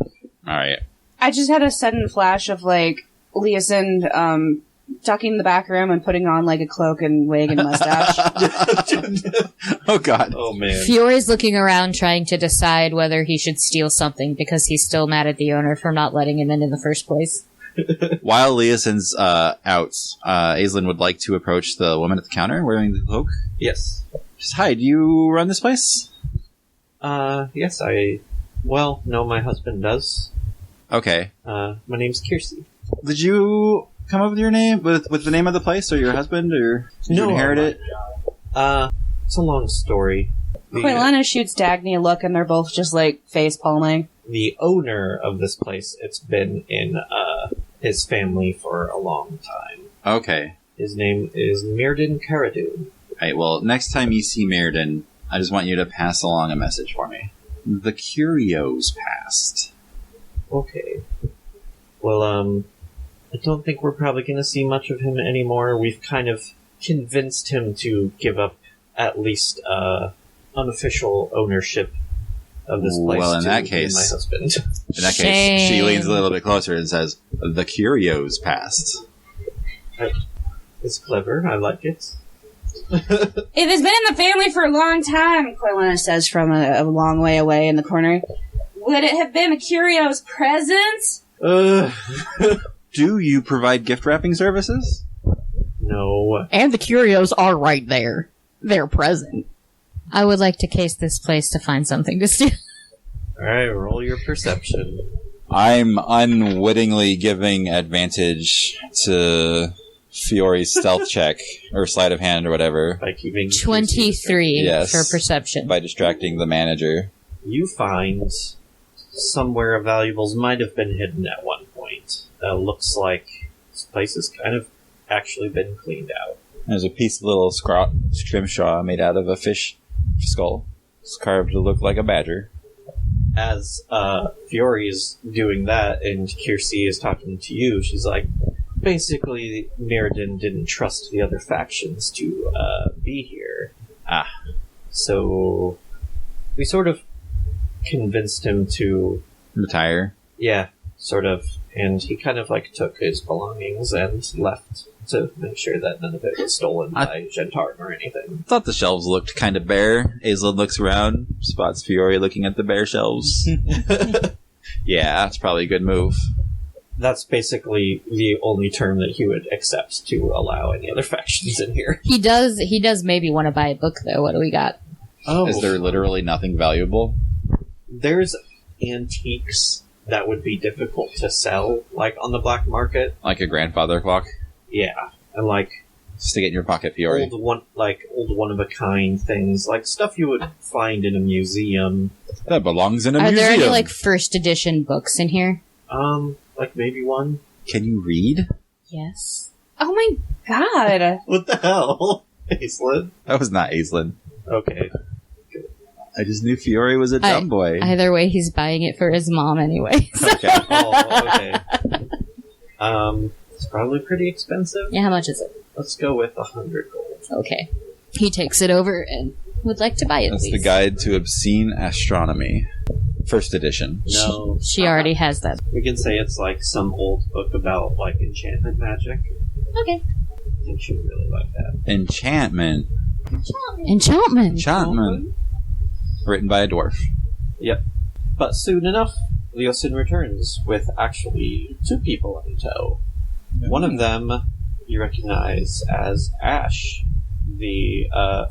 Alright. I just had a sudden flash of like Leosin tucking in the back room and putting on like a cloak and wig and mustache. Oh god. Oh man. Fiore's looking around trying to decide whether he should steal something because he's still mad at the owner for not letting him in the first place. While Leosin's out, Aislinn would like to approach the woman at the counter wearing the cloak. Yes. Just, hi, do you run this place? Yes, no, my husband does. Okay. My name's Kiersey. Did you come up with your name, with the name of the place, or your husband, or did you inherit it? It's a long story. Quaylena shoots Dagny a look and they're both just like face palming. The owner of this place, it's been in, his family for a long time. Okay. His name is Mirden Caradun. Alright, well, next time you see Mirrodin, I just want you to pass along a message for me. The Curios passed. Okay. Well, I don't think we're probably going to see much of him anymore. We've kind of convinced him to give up at least unofficial ownership of this place. Well, in to that me case- and my husband. In that case, she Shame. leans a little bit closer and says, the Curios passed. It's clever. I like it. It has been in the family for a long time, Quaylena says from a long way away in the corner. Would it have been a curious present? Do you provide gift wrapping services? No. And the curios are right there. They're present. I would like to case this place to find something to steal. Alright, roll your perception. I'm unwittingly giving advantage to Fiore's stealth check, or sleight of hand, or whatever, By keeping 23 Yes. for perception. by distracting the manager. You find somewhere valuables might have been hidden at one point. Looks like this place has kind of actually been cleaned out. There's a piece of little scrimshaw made out of a fish skull. It's carved to look like a badger. As Fiore's doing that and Kiersey is talking to you, she's like, basically, Mirrodin didn't trust the other factions to be here. So we sort of convinced him to, Retire. yeah, sort of, and he kind of like took his belongings and left to make sure that none of it was stolen by Gentarn or anything. Thought the shelves looked kind of bare. Aislinn looks around, spots Fiore looking at the bare shelves. Yeah, that's probably a good move. That's basically the only term that he would accept to allow any other factions in here. He does maybe want to buy a book, though. What do we got? Oh, Is there literally nothing valuable? there's antiques that would be difficult to sell, like on the black market. Like a grandfather clock? Yeah, and like Just to get in your pocket, Fiore. old one of a kind things, like stuff you would find in a museum. That belongs in a Are museum. there any, like, first edition books in here? Like maybe one. Can you read? Yes. Oh my god. What the hell, Aislinn? That was not Aislinn. Okay, I just knew Fiore was a dumb boy. Either way, he's buying it for his mom anyway. Okay. oh, okay. It's probably pretty expensive. Yeah, how much is it? Let's go with 100 gold. Okay. He takes it over and would like to buy it, That's please. the Guide to Obscene Astronomy. First edition. No, She already has that. we can say it's like some old book about like enchantment magic. Okay. I think she would really like that. Enchantment. Enchantment. Enchantment. Written by a dwarf. Yep. But soon enough, Leosin returns with actually 2 people in tow. One of them you recognize as Ash, the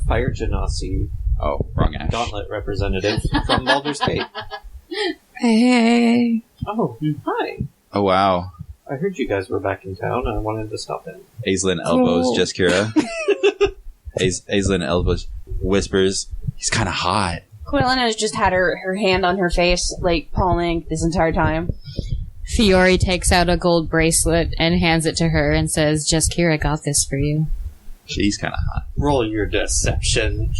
Fire Genasi Oh, wrong Ash. Gauntlet representative from Baldur's Gate. Hey. Oh, hi. Oh, wow. I heard you guys were back in town. I wanted to stop in. Aislinn elbows Cool. Jeskira. Aislinn elbows, whispers, he's kind of hot. Quillen has just had her hand on her face, like palming this entire time. Fiore takes out a gold bracelet and hands it to her and says, "Just Kira got this for you." She's kind of hot. Roll your deception.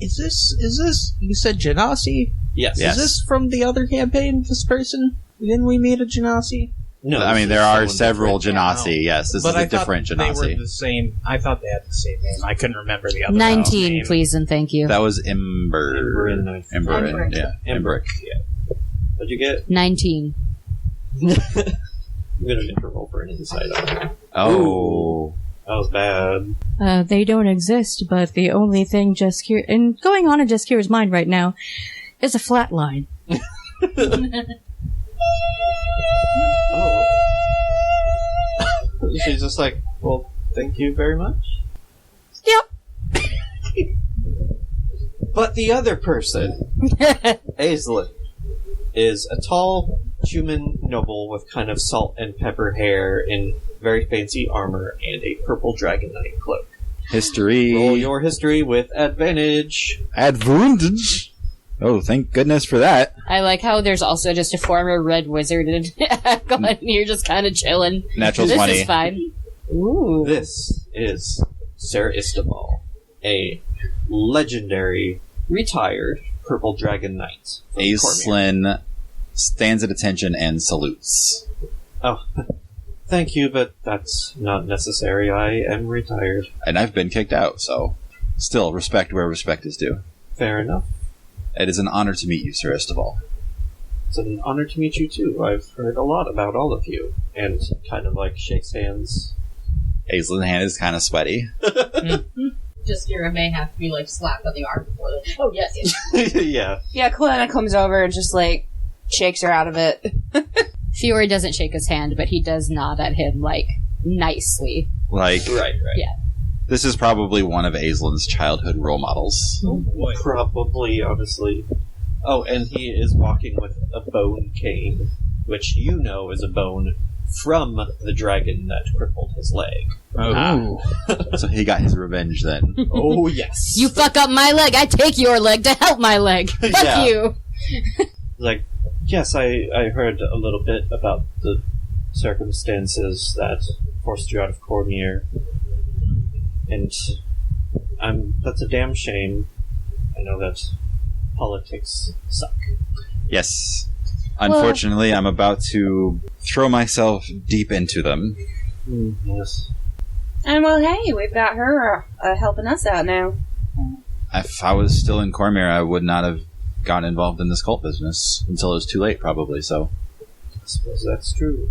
Is this, you said Genasi? Yes. Yes. Is this from the other campaign, this person? Didn't we meet a Genasi? No, I mean, this there is are someone several different. Genasi, yes. This is a different they were Genasi. the same. I thought they had the same name. I couldn't remember the other 19, name. please and thank you. That was Ember. Emberin. Yeah. Emberick. Yeah. What'd you get? 19. I'm gonna make her roll for an insight on it. Oh. That was bad. They don't exist, but the only thing Jeskir and going on in Jeskir's mind right now is a flat line. Oh. She's just like, well, thank you very much. Yep. But the other person, Aislinn, is a tall human noble with kind of salt and pepper hair in very fancy armor and a purple dragon knight cloak. History. Roll your history with advantage. Advantage. Oh, thank goodness for that. I like how there's also just a former red wizard and you're just kind of chilling. Natural This 20. is fine. Ooh. This is Sarah Istebal, a legendary retired purple dragon knight. from Cormier. Aislinn stands at attention and salutes. Oh, thank you, but that's not necessary. I am retired. And I've been kicked out, so still, respect where respect is due. Fair enough. It is an honor to meet you, Sir Istebal. It's an honor to meet you too. I've heard a lot about all of you, and kind of like shakes hands. Aislinn's hand is kind of sweaty. Jaskira may have to be, like, slapped on the arm before the... Oh, yes, yes. Yeah. Yeah, Kalena comes over and just, like, shakes her out of it. Fiore doesn't shake his hand, but he does nod at him, like, nicely. Like, Right. Yeah. this is probably one of Aislin's childhood role models. Oh boy. Probably, honestly. Oh, and he is walking with a bone cane, which you know is a bone from the dragon that crippled his leg. Oh. So he got his revenge then. Oh, yes. You fuck up my leg, I take your leg to help my leg. Fuck Yeah. you. Like, yes, I heard a little bit about the circumstances that forced you out of Cormier. And that's a damn shame. I know that politics suck. Yes. Unfortunately, I'm about to throw myself deep into them. Yes. And well, hey, we've got her helping us out now. If I was still in Cormier, I would not have gotten involved in this cult business until it was too late, probably, so. I suppose that's true.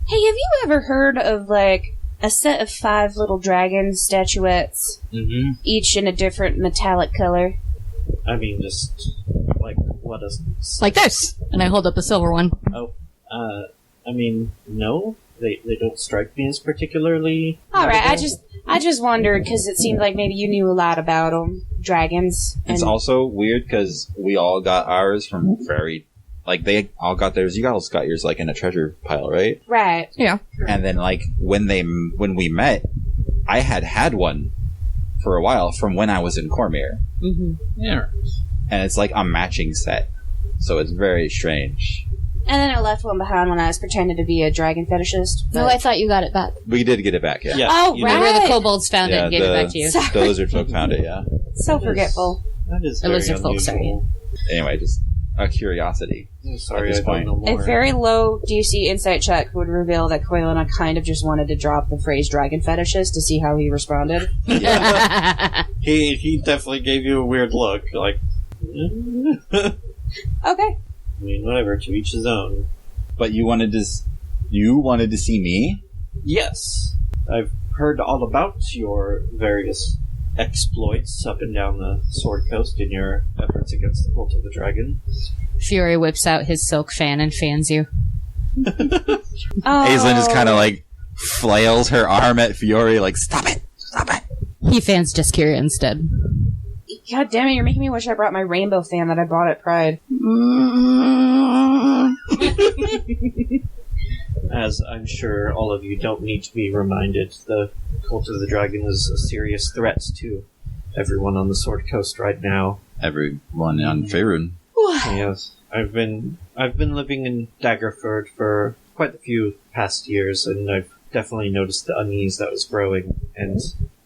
Hey, have you ever heard of, like, a set of 5 little dragon statuettes, Mm-hmm. each in a different metallic color? I mean, just, like, what is... Like this. And I hold up a silver one. I mean, no. They don't strike me as particularly... Alright, I just wondered, because it seemed like maybe you knew a lot about them. Dragons. It's also weird because we all got ours from very... Like, they all got theirs. You all got yours, like, in a treasure pile, right? Right. Yeah. And then, like, when we met, I had one for a while from when I was in Cormier. Mm-hmm. Yeah. And it's like a matching set. So it's very strange. And then I left one behind when I was pretending to be a dragon fetishist. No, I thought you got it back. We did get it back, yeah. Yeah, Oh, you right. know, Where the kobolds found it Yeah, and gave it back to you. The lizard folk found it, yeah. So forgetful. that is The very lizard folk, sorry. unusual. Anyway, just a curiosity. I'm sorry, At this I don't point. know A more. very low DC insight check would reveal that Koilana kind of just wanted to drop the phrase dragon fetishist to see how he responded. He definitely gave you a weird look, like... I Okay. mean, whatever, to each his own. But you wanted to see me? Yes, I've heard all about your various exploits up and down the Sword Coast in your efforts against the Cult of the Dragon. Fury whips out his silk fan and fans you. Oh. Aislinn just kind of like flails her arm at Fiore, like, stop it! Stop it! He fans Jaskira instead. God damn it, you're making me wish I brought my rainbow fan that I bought at Pride. As I'm sure all of you don't need to be reminded, the Cult of the Dragon is a serious threat to everyone on the Sword Coast right now. Everyone on Faerun. Yes, I've been living in Daggerford for quite a few past years, and I've definitely noticed the unease that was growing. And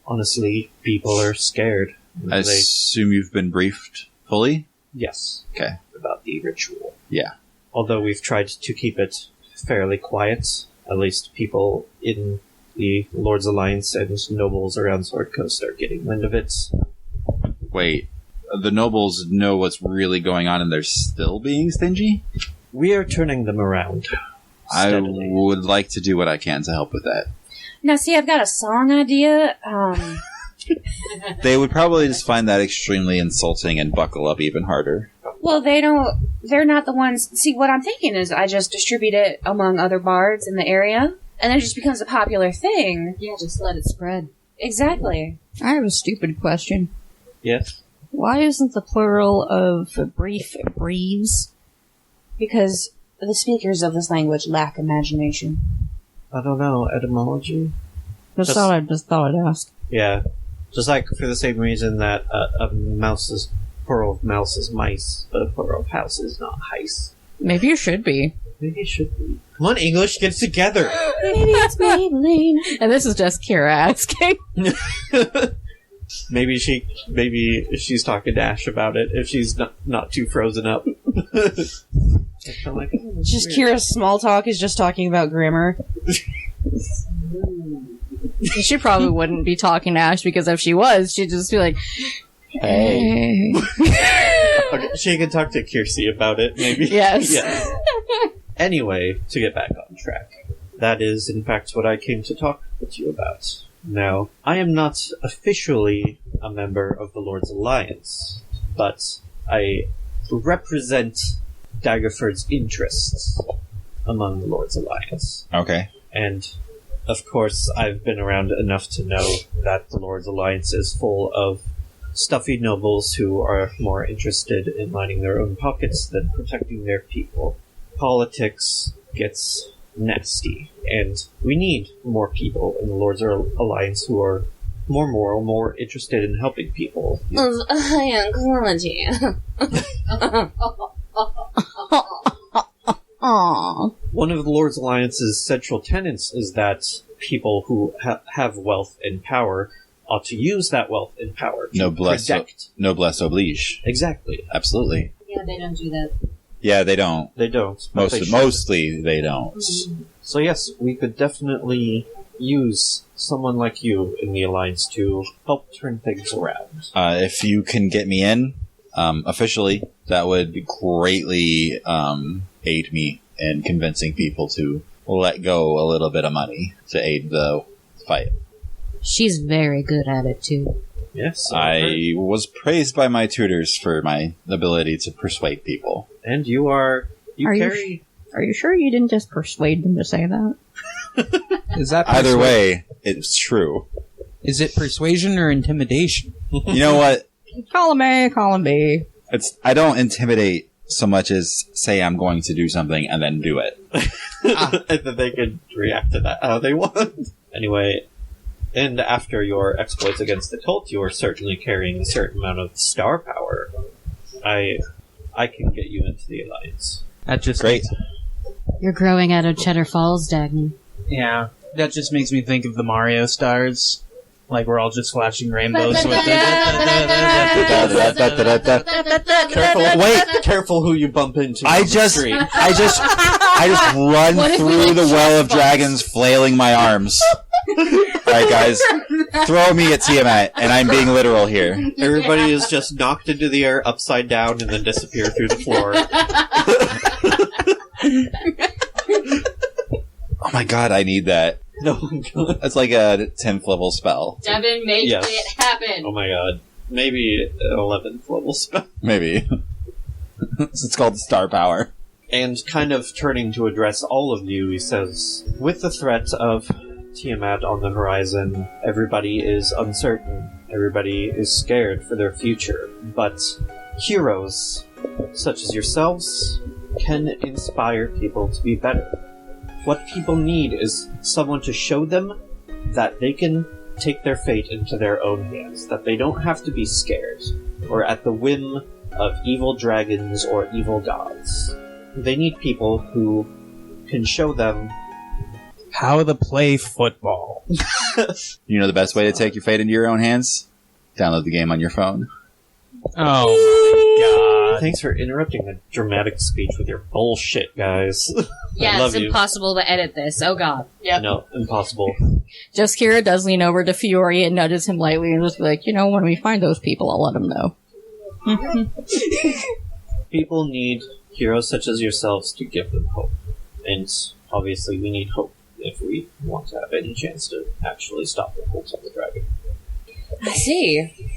honestly, people are scared. I assume you've been briefed fully? Yes. Okay. About the ritual. Yeah. Although we've tried to keep it fairly quiet, at least people in the Lord's Alliance and nobles around Sword Coast are getting wind of it. Wait, the nobles know what's really going on and they're still being stingy? We are turning them around. Steadily. I would like to do what I can to help with that. Now, see, I've got a song idea. They would probably just find that extremely insulting and buckle up even harder. Well, they're not the ones. See, what I'm thinking is I just distribute it among other bards in the area, and then it just becomes a popular thing. Yeah, just let it spread. Exactly. I have a stupid question. Yes? Why isn't the plural of brief breeze? Because the speakers of this language lack imagination. I don't know. Etymology? Just thought I'd ask. Yeah. Just like for the same reason that a mouse's plural of mouse is mice, but a plural of house is not heis. Maybe you should be. Maybe it should be. Come on, English, get it together! Maybe it's Maybelline. And this is just Kira asking. Maybe she's talking to Ash about it if she's not too frozen up. Just Kira's small talk is just talking about grammar. She probably wouldn't be talking to Ash because if she was, she'd just be like, hey. Okay, she can talk to Kiersey about it, maybe. Yes. Yeah. Anyway, to get back on track. That is, in fact, what I came to talk with you about. Now, I am not officially a member of the Lord's Alliance, but I represent Daggerford's interests among the Lord's Alliance. Okay. And, of course, I've been around enough to know that the Lord's Alliance is full of stuffy nobles who are more interested in lining their own pockets than protecting their people. Politics gets nasty, and we need more people in the Lord's Alliance who are more moral, more interested in helping people. Of high quality. Aww. One of the Lord's Alliance's central tenets is that people who have wealth and power ought to use that wealth and power to protect. Noblesse oblige. Exactly. Absolutely. Yeah, they don't do that. Yeah, they don't. They don't. but they should. Mostly they don't. So yes, we could definitely use someone like you in the Alliance to help turn things around. If you can get me in, officially, that would greatly aid me in convincing people to let go a little bit of money to aid the fight. She's very good at it, too. Yes. I was praised by my tutors for my ability to persuade people. And you are... Are you sure you didn't just persuade them to say that? Is that Either way, it's true. Is it persuasion or intimidation? You know what? Column A, column B. I don't intimidate so much as say I'm going to do something and then do it. And then they could react to that how they want. Anyway, and after your exploits against the cult, you are certainly carrying a certain amount of star power. I can get you into the Alliance. That just Great. You're growing out of Cheddar Falls, Dagny. Yeah, that just makes me think of the Mario stars. Like we're all just flashing rainbows with Careful who you bump into. I just run through the well of dragons, flailing my arms. Alright, guys, throw me at Tiamat, and I'm being literal here. Everybody is just knocked into the air upside down and then disappear through the floor. Oh my god, I need that. No, That's like a 10th level spell. Devin, make Yes. it happen. oh my god. Maybe an 11th level spell. Maybe. It's called Star Power. And kind of turning to address all of you, he says, with the threat of Tiamat on the horizon, everybody is uncertain. Everybody is scared for their future. But heroes, such as yourselves, can inspire people to be better. What people need is someone to show them that they can take their fate into their own hands, that they don't have to be scared, or at the whim of evil dragons or evil gods. They need people who can show them how to play football. You know the best way to take your fate into your own hands? Download the game on your phone. Oh my god. Thanks for interrupting the dramatic speech with your bullshit, guys. Yeah, I love it's you. impossible to edit this. Oh god. Yep. No, impossible. Just Kira does lean over to Fiore and nudges him lightly and just be like, when we find those people, I'll let them know. People need heroes such as yourselves to give them hope. And obviously we need hope if we want to have any chance to actually stop the cult of the dragon. I see.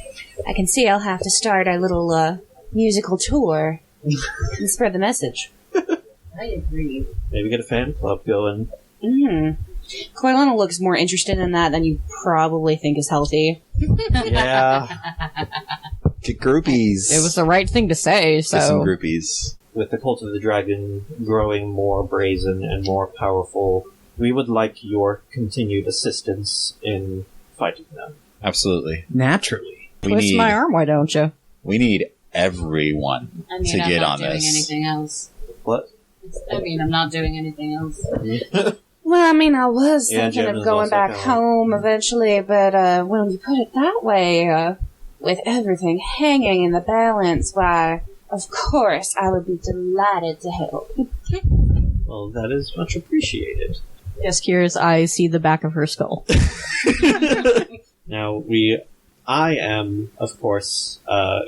I can see I'll have to start our little musical tour and spread the message. I agree. Maybe get a fan club going. Koilana looks more interested in that than you probably think is healthy. Yeah. Get groupies. It was the right thing to say, Get some so... groupies. With the cult of the dragon growing more brazen and more powerful, we would like your continued assistance in fighting them. Absolutely. Naturally. Twist my arm, why don't you? We need everyone I mean, to I'm get not on doing this. anything else. What? I'm not doing anything else. Well, I mean, I was Yeah, thinking Jem of is going also back kinda- home eventually, but when you put it that way, with everything hanging in the balance, why, of course, I would be delighted to help. Well, that is much appreciated. Yes, Kira's eyes see the back of her skull. Now, I am, of course,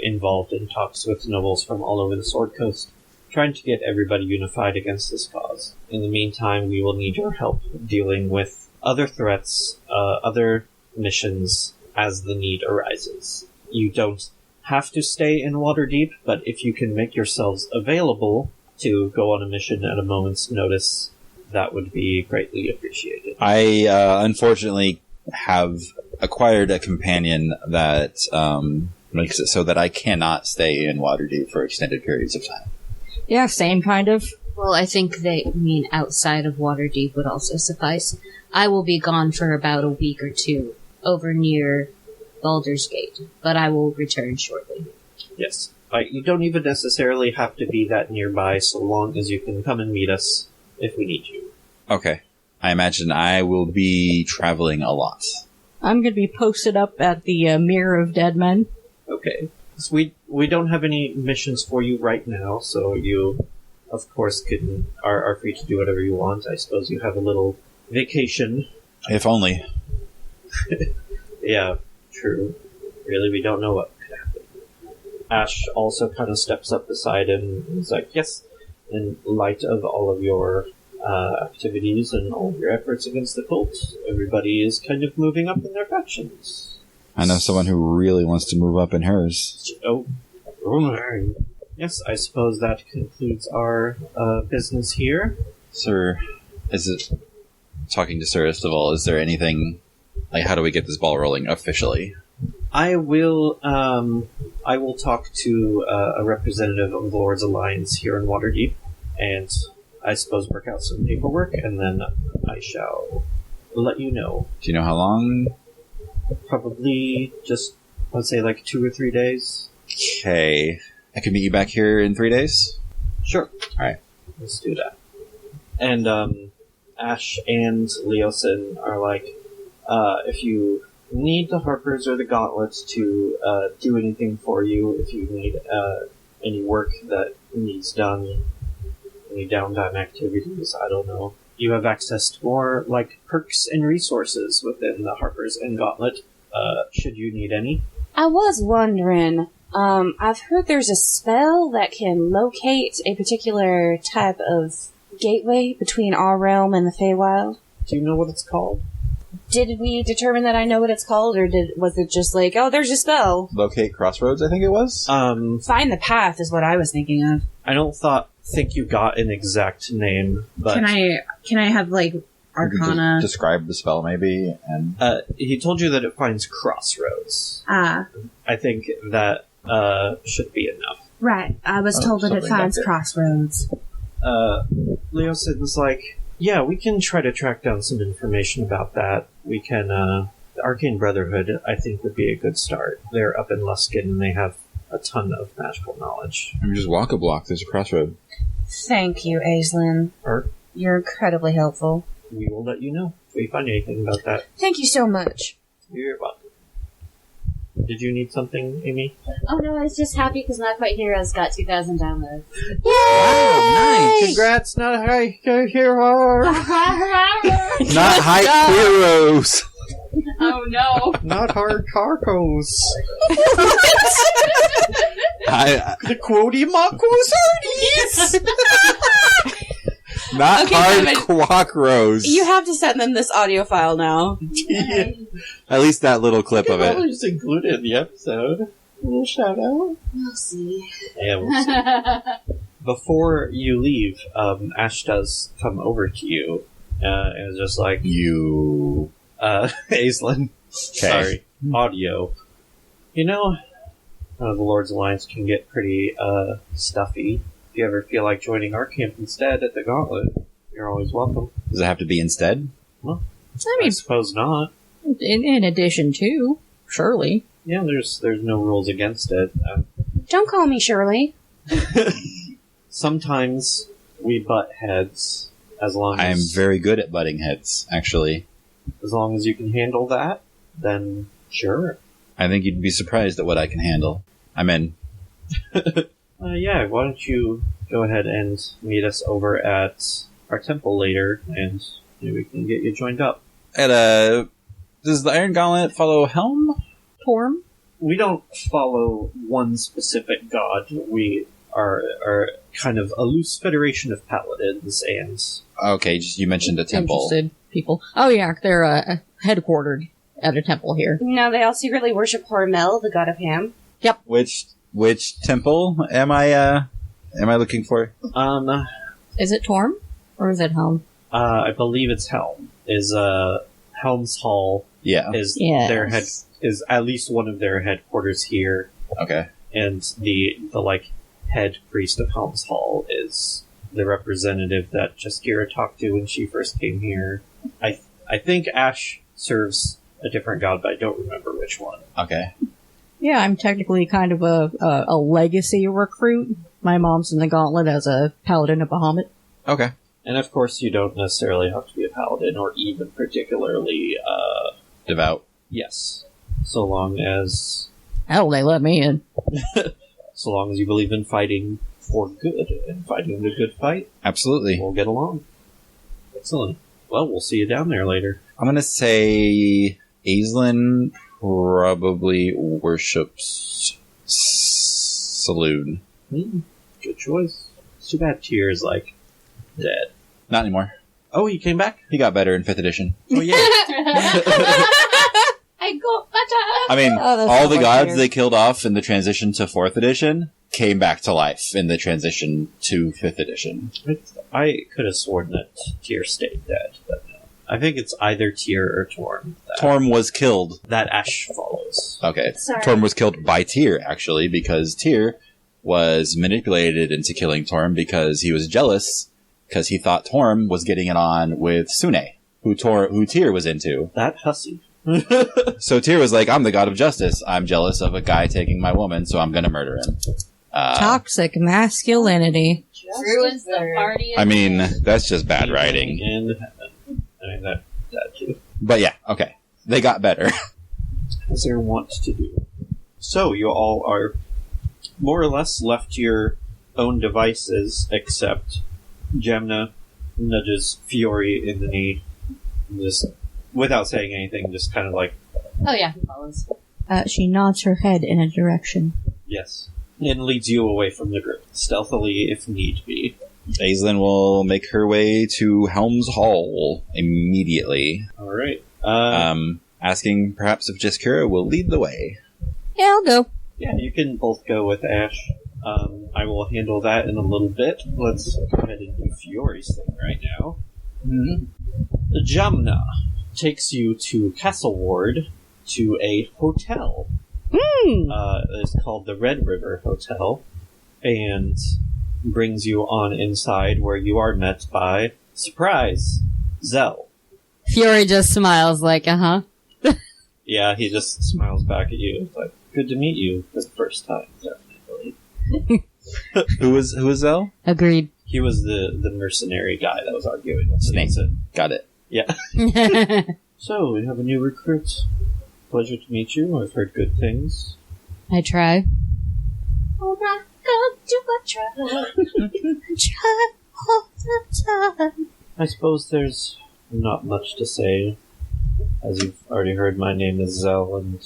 involved in talks with nobles from all over the Sword Coast, trying to get everybody unified against this cause. In the meantime, we will need your help dealing with other threats, other missions as the need arises. You don't have to stay in Waterdeep, but if you can make yourselves available to go on a mission at a moment's notice, that would be greatly appreciated. I unfortunately have acquired a companion that makes it so that I cannot stay in Waterdeep for extended periods of time. Yeah, same kind of. Well, I think they mean outside of Waterdeep would also suffice. I will be gone for about a week or two over near Baldur's Gate, but I will return shortly. Yes. You don't even necessarily have to be that nearby, so long as you can come and meet us if we need you. Okay. I imagine I will be traveling a lot. I'm going to be posted up at the Mirror of Dead Men. Okay. So we don't have any missions for you right now, so you, of course, are free to do whatever you want. I suppose you have a little vacation. If only. Yeah, true. Really, we don't know what could happen. Ash also kind of steps up beside him and is like, yes, in light of all of your activities and all of your efforts against the cult, everybody is kind of moving up in their factions. I know someone who really wants to move up in hers. Oh, yes, I suppose that concludes our business here. Sir, talking to Sir Estival, is there anything, how do we get this ball rolling officially? I will talk to a representative of the Lord's Alliance here in Waterdeep, and I suppose work out some paperwork, and then I shall let you know. Do you know how long? Probably just, let's say, 2 or 3 days. Okay. I can meet you back here in 3 days? Sure. Alright. Let's do that. And Ash and Leosin are like, if you need the Harpers or the Gauntlets to do anything for you, if you need any work that needs done, any downtime activities, I don't know. You have access to more, perks and resources within the Harpers and Gauntlet, should you need any. I was wondering, I've heard there's a spell that can locate a particular type of gateway between our realm and the Feywild. Do you know what it's called? Did we determine that I know what it's called, or was it just oh, there's a spell? Locate Crossroads, I think it was? Find the path is what I was thinking of. I don't think you got an exact name, but... Can I have, Arcana? Describe the spell, maybe, and... he told you that it finds Crossroads. Ah. I think that, should be enough. Right. I was told that it finds Crossroads. Leosid's like, yeah, we can try to track down some information about that. We can, the Arcane Brotherhood, I think, would be a good start. They're up in Luskin, and they have a ton of magical knowledge. I mean, just walk a block, there's a crossroad. Thank you, Aislinn. You're incredibly helpful. We will let you know if we find anything about that. Thank you so much. You're welcome. Did you need something, Amy? Oh no, I was just happy because Not Quite Heroes got 2,000 downloads. Wow, nice! Congrats, Not High Heroes! Not High Heroes! Oh no! Not Hard Carcos! The Quody Makos Not Okay, Hard David. Quackros. You have to send them this audio file now. Yeah. At least that little clip of Probably it. just include it in the episode. A little shout out. We'll see. Yeah, we'll see. Before you leave, Ash does come over to you, and is just like, You. Aislinn. Okay. Sorry. Audio. You know, the Lord's Alliance can get pretty, stuffy. If you ever feel like joining our camp instead at the Gauntlet, you're always welcome. Does it have to be instead? Well, I I mean, suppose not. in addition to, surely. Yeah, there's no rules against it. Don't call me Shirley. Sometimes we butt heads, as long I am as very good at butting heads, actually. as long as you can handle that, then sure. I think you'd be surprised at what I can handle. I'm in. Yeah, why don't you go ahead and meet us over at our temple later, and maybe we can get you joined up. Does the Iron Gauntlet follow Helm? Torm? We don't follow one specific god. We are kind of a loose federation of paladins, and Okay, just you mentioned a temple. Interested people. Oh yeah, they're headquartered at a temple here. No, they all secretly worship Hormel, the god of ham. Which temple am I looking for? Is it Torm? Or is it Helm? I believe it's Helm. Is Helm's Hall Yeah. is Yes. their head is at least one of their headquarters here, Okay. and the like head priest of Helm's Hall is the representative that Jaskira talked to when she first came here. I think Ash serves a different god, but I don't remember which one. Okay. Yeah, I'm technically kind of a legacy recruit. My mom's in the gauntlet as a paladin of Bahamut. Okay. And of course, you don't necessarily have to be a paladin or even particularly, Devout. yes. So long as Hell, they let me in. you believe in fighting for good and fighting the good fight, Absolutely. we'll get along. Excellent. Well, we'll see you down there later. I'm gonna say Aislinn probably worships Saloon. Good choice. It's too bad Tyr is, like, dead. Not anymore. Oh, he came back? He got better in 5th edition. Oh, yeah. I got better. I mean, Oh, that's all not the like gods Tyr. they killed off in the transition to 4th edition came back to life in the transition to 5th edition. I could have sworn that Tyr stayed dead, but no. I think it's either Tyr or Torm. Torm was killed. That Ash follows. Okay. Sorry. Torm was killed by Tyr, actually, because Tyr was manipulated into killing Torm because he was jealous because he thought Torm was getting it on with Sune, who Tyr was into. That hussy. So Tyr was like, I'm the god of justice. I'm jealous of a guy taking my woman, so I'm going to murder him. Toxic masculinity. Ruins the party. I mean, that's just bad writing. In heaven. I mean, that too. But yeah, okay. They got better. As they're wont to do. So, you all are more or less left to your own devices, except Gemna nudges Fiore in the knee, just without saying anything, just kind of like, Oh yeah, he follows. She nods her head in a direction. yes, and leads you away from the group, stealthily if need be. Aislinn will make her way to Helm's Hall immediately. Alright. Asking perhaps if Jaskira will lead the way. Yeah, I'll go. Yeah, you can both go with Ash. I will handle that in a little bit. Let's go ahead and do Fiore's thing right now. The Jamna takes you to Castle Ward to a hotel. It's called the Red River Hotel, and brings you on inside where you are met by, surprise, Zell. Fury just smiles like, uh-huh. Yeah, he just smiles back at you. It's like, good to meet you for the first time, definitely. Who was Zell? Agreed. He was the mercenary guy that was arguing with Snake. Snake. Got it. Yeah. So, we have a new recruit. Pleasure to meet you. I've heard good things. I try. Oh my God, do I try? Try all the time. I suppose there's not much to say. As you've already heard, my name is Zell, and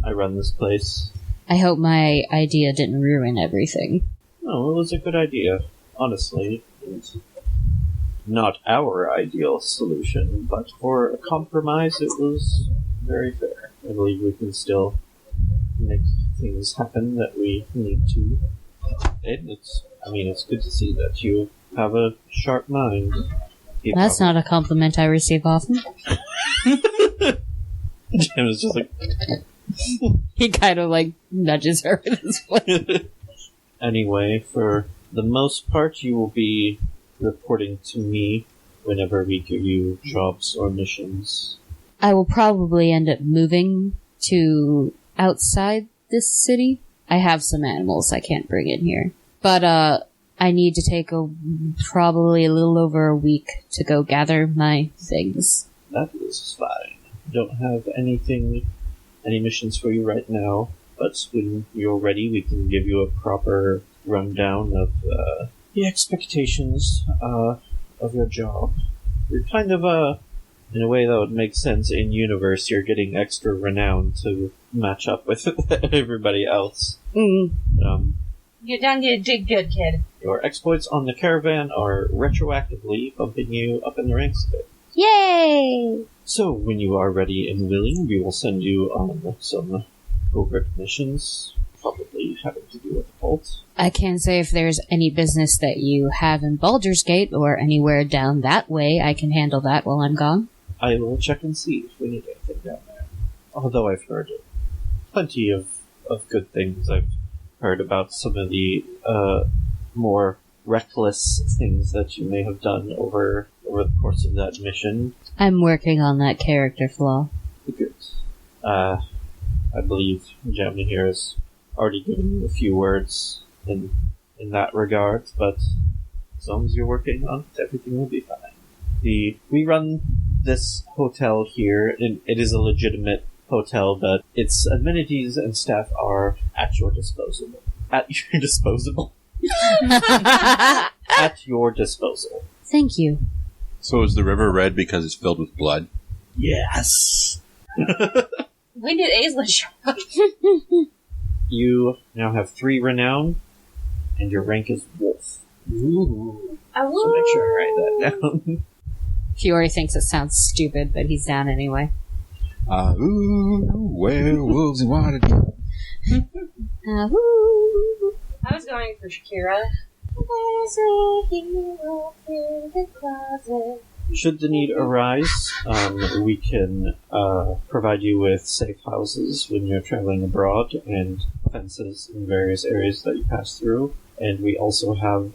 I run this place. I hope my idea didn't ruin everything. No, it was a good idea, honestly. And not our ideal solution, but for a compromise, it was very fair. I believe we can still make things happen that we need to. And it's good to see that you have a sharp mind. That's not a compliment I receive often. Jim is just like, He kind of like nudges her with his foot. anyway, for the most part, you will be reporting to me whenever we give you jobs or missions. I will probably end up moving to outside this city. I have some animals I can't bring in here. But, I need to take probably a little over a week to go gather my things. That is fine. Don't have any missions for you right now, but when you're ready, we can give you a proper rundown of the expectations of your job. You're kind of in a way that would make sense in universe. You're getting extra renown to match up with everybody else. You're done did good, kid. Your exploits on the caravan are retroactively bumping you up in the ranks a bit. Yay! So, when you are ready and willing, we will send you on some covert missions, probably having to do with the cult. I can't say if there's any business that you have in Baldur's Gate or anywhere down that way. I can handle that while I'm gone. I will check and see if we need anything down there. Although I've heard plenty of good things. I've heard about some of the more reckless things that you may have done over the course of that mission. I'm working on that character flaw. Good. I believe Jamie here has already given you a few words in that regard, but as long as you're working on it, everything will be fine. We run this hotel here, and it is a legitimate hotel, but its amenities and staff are at your disposal. At your disposal? At your disposal. Thank you. So is the river red because it's filled with blood? Yes. When did Aisla show up? You now have 3 renown, and your rank is wolf. Ooh. So make sure I write that down. Fiore thinks it sounds stupid, but he's down anyway. Ooh, werewolves in Waterdeep. I was going for Shakira. There's a hero in the closet. Should the need arise, we can provide you with safe houses when you're traveling abroad and fences in various areas that you pass through. And we also have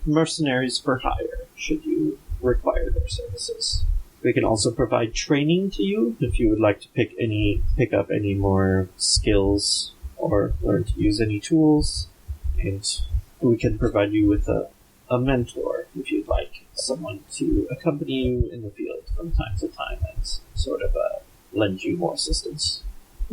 mercenaries for hire, should you require their services. We can also provide training to you if you would like to pick up any more skills or learn to use any tools. And we can provide you with a mentor if you'd like, someone to accompany you in the field from time to time and sort of lend you more assistance.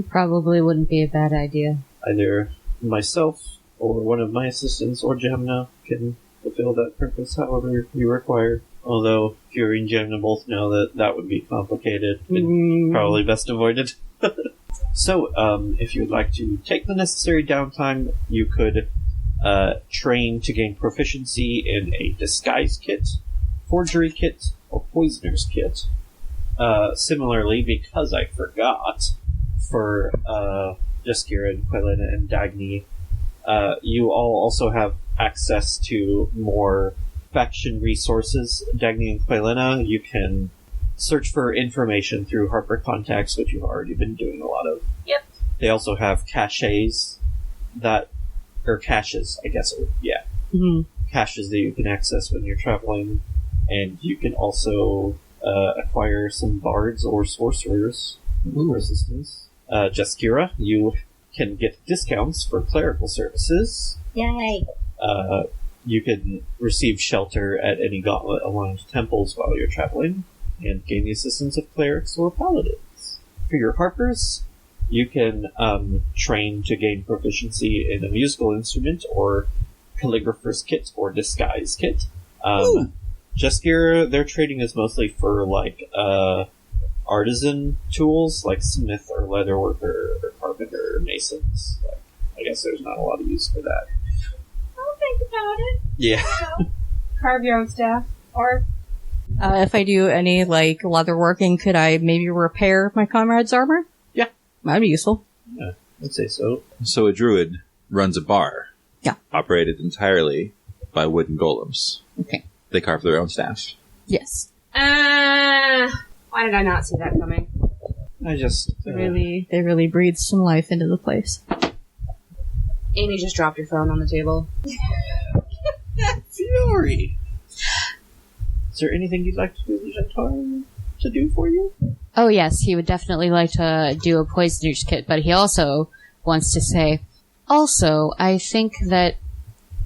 Probably wouldn't be a bad idea. Either myself or one of my assistants or Jamna can fulfill that purpose however you require. Although Fury and Jamna both know that would be complicated and probably best avoided. So, if you'd like to take the necessary downtime, you could train to gain proficiency in a disguise kit, forgery kit, or poisoner's kit. Similarly, because I forgot, for Jaskira and Quelena and Dagny, you all also have access to more faction resources. Dagny and Quelena, you can search for information through Harper Contacts, which you've already been doing a lot of. Yep. They also have caches caches, I guess. Yeah. Mm-hmm. Caches that you can access when you're traveling. And you can also acquire some bards or sorcerers for assistance. Jaskira, you can get discounts for clerical services. Yay! You can receive shelter at any Gauntlet-aligned temples while you're traveling, and gain the assistance of clerics or paladins. For your Harpers, you can train to gain proficiency in a musical instrument or calligrapher's kit or disguise kit. Jaskira, their trading is mostly for artisan tools like smith or leatherworker or carpenter or masons. I guess there's not a lot of use for that. I'll think about it. Yeah. Carve your own staff. Or If I do any, leatherworking, could I maybe repair my comrade's armor? Yeah. That'd be useful. Yeah, I'd say so. So a druid runs a bar. Yeah. Operated entirely by wooden golems. Okay. They carve their own staff. Yes. why did I not see that coming? I just... They really breathed some life into the place. Amy just dropped your phone on the table. Fury! Is there anything you'd like to do, Jantar, to do for you? Oh yes, he would definitely like to do a poisoner's kit, but he also wants to say, also, I think that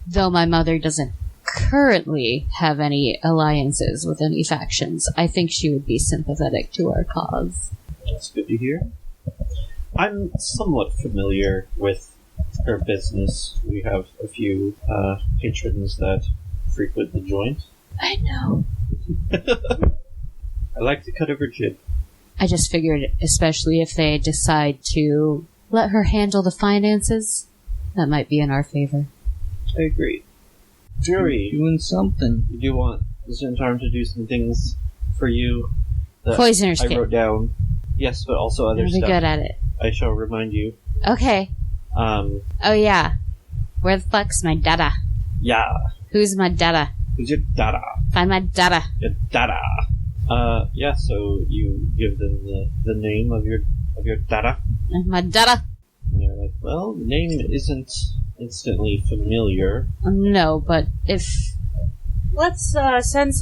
though my mother doesn't currently have any alliances with any factions, I think she would be sympathetic to our cause. That's good to hear. I'm somewhat familiar with her business. We have a few patrons that frequent the joint. I know. I like the cut of her jib. I just figured, especially if they decide to let her handle the finances, that might be in our favor. I agree. Fury, Doing something. you do want Zentarm to do some things for you that Poisoner's I kit. wrote down. Yes, but also other I'll be stuff. good at it. I shall remind you. Okay. Oh yeah. Where the fuck's my dada? Yeah. Who's my dada? Who's your dada? Find my dada. Your dada. Yeah, so you give them the name of your dada. My dada. And they're like, well, the name isn't instantly familiar. No, but if Let's send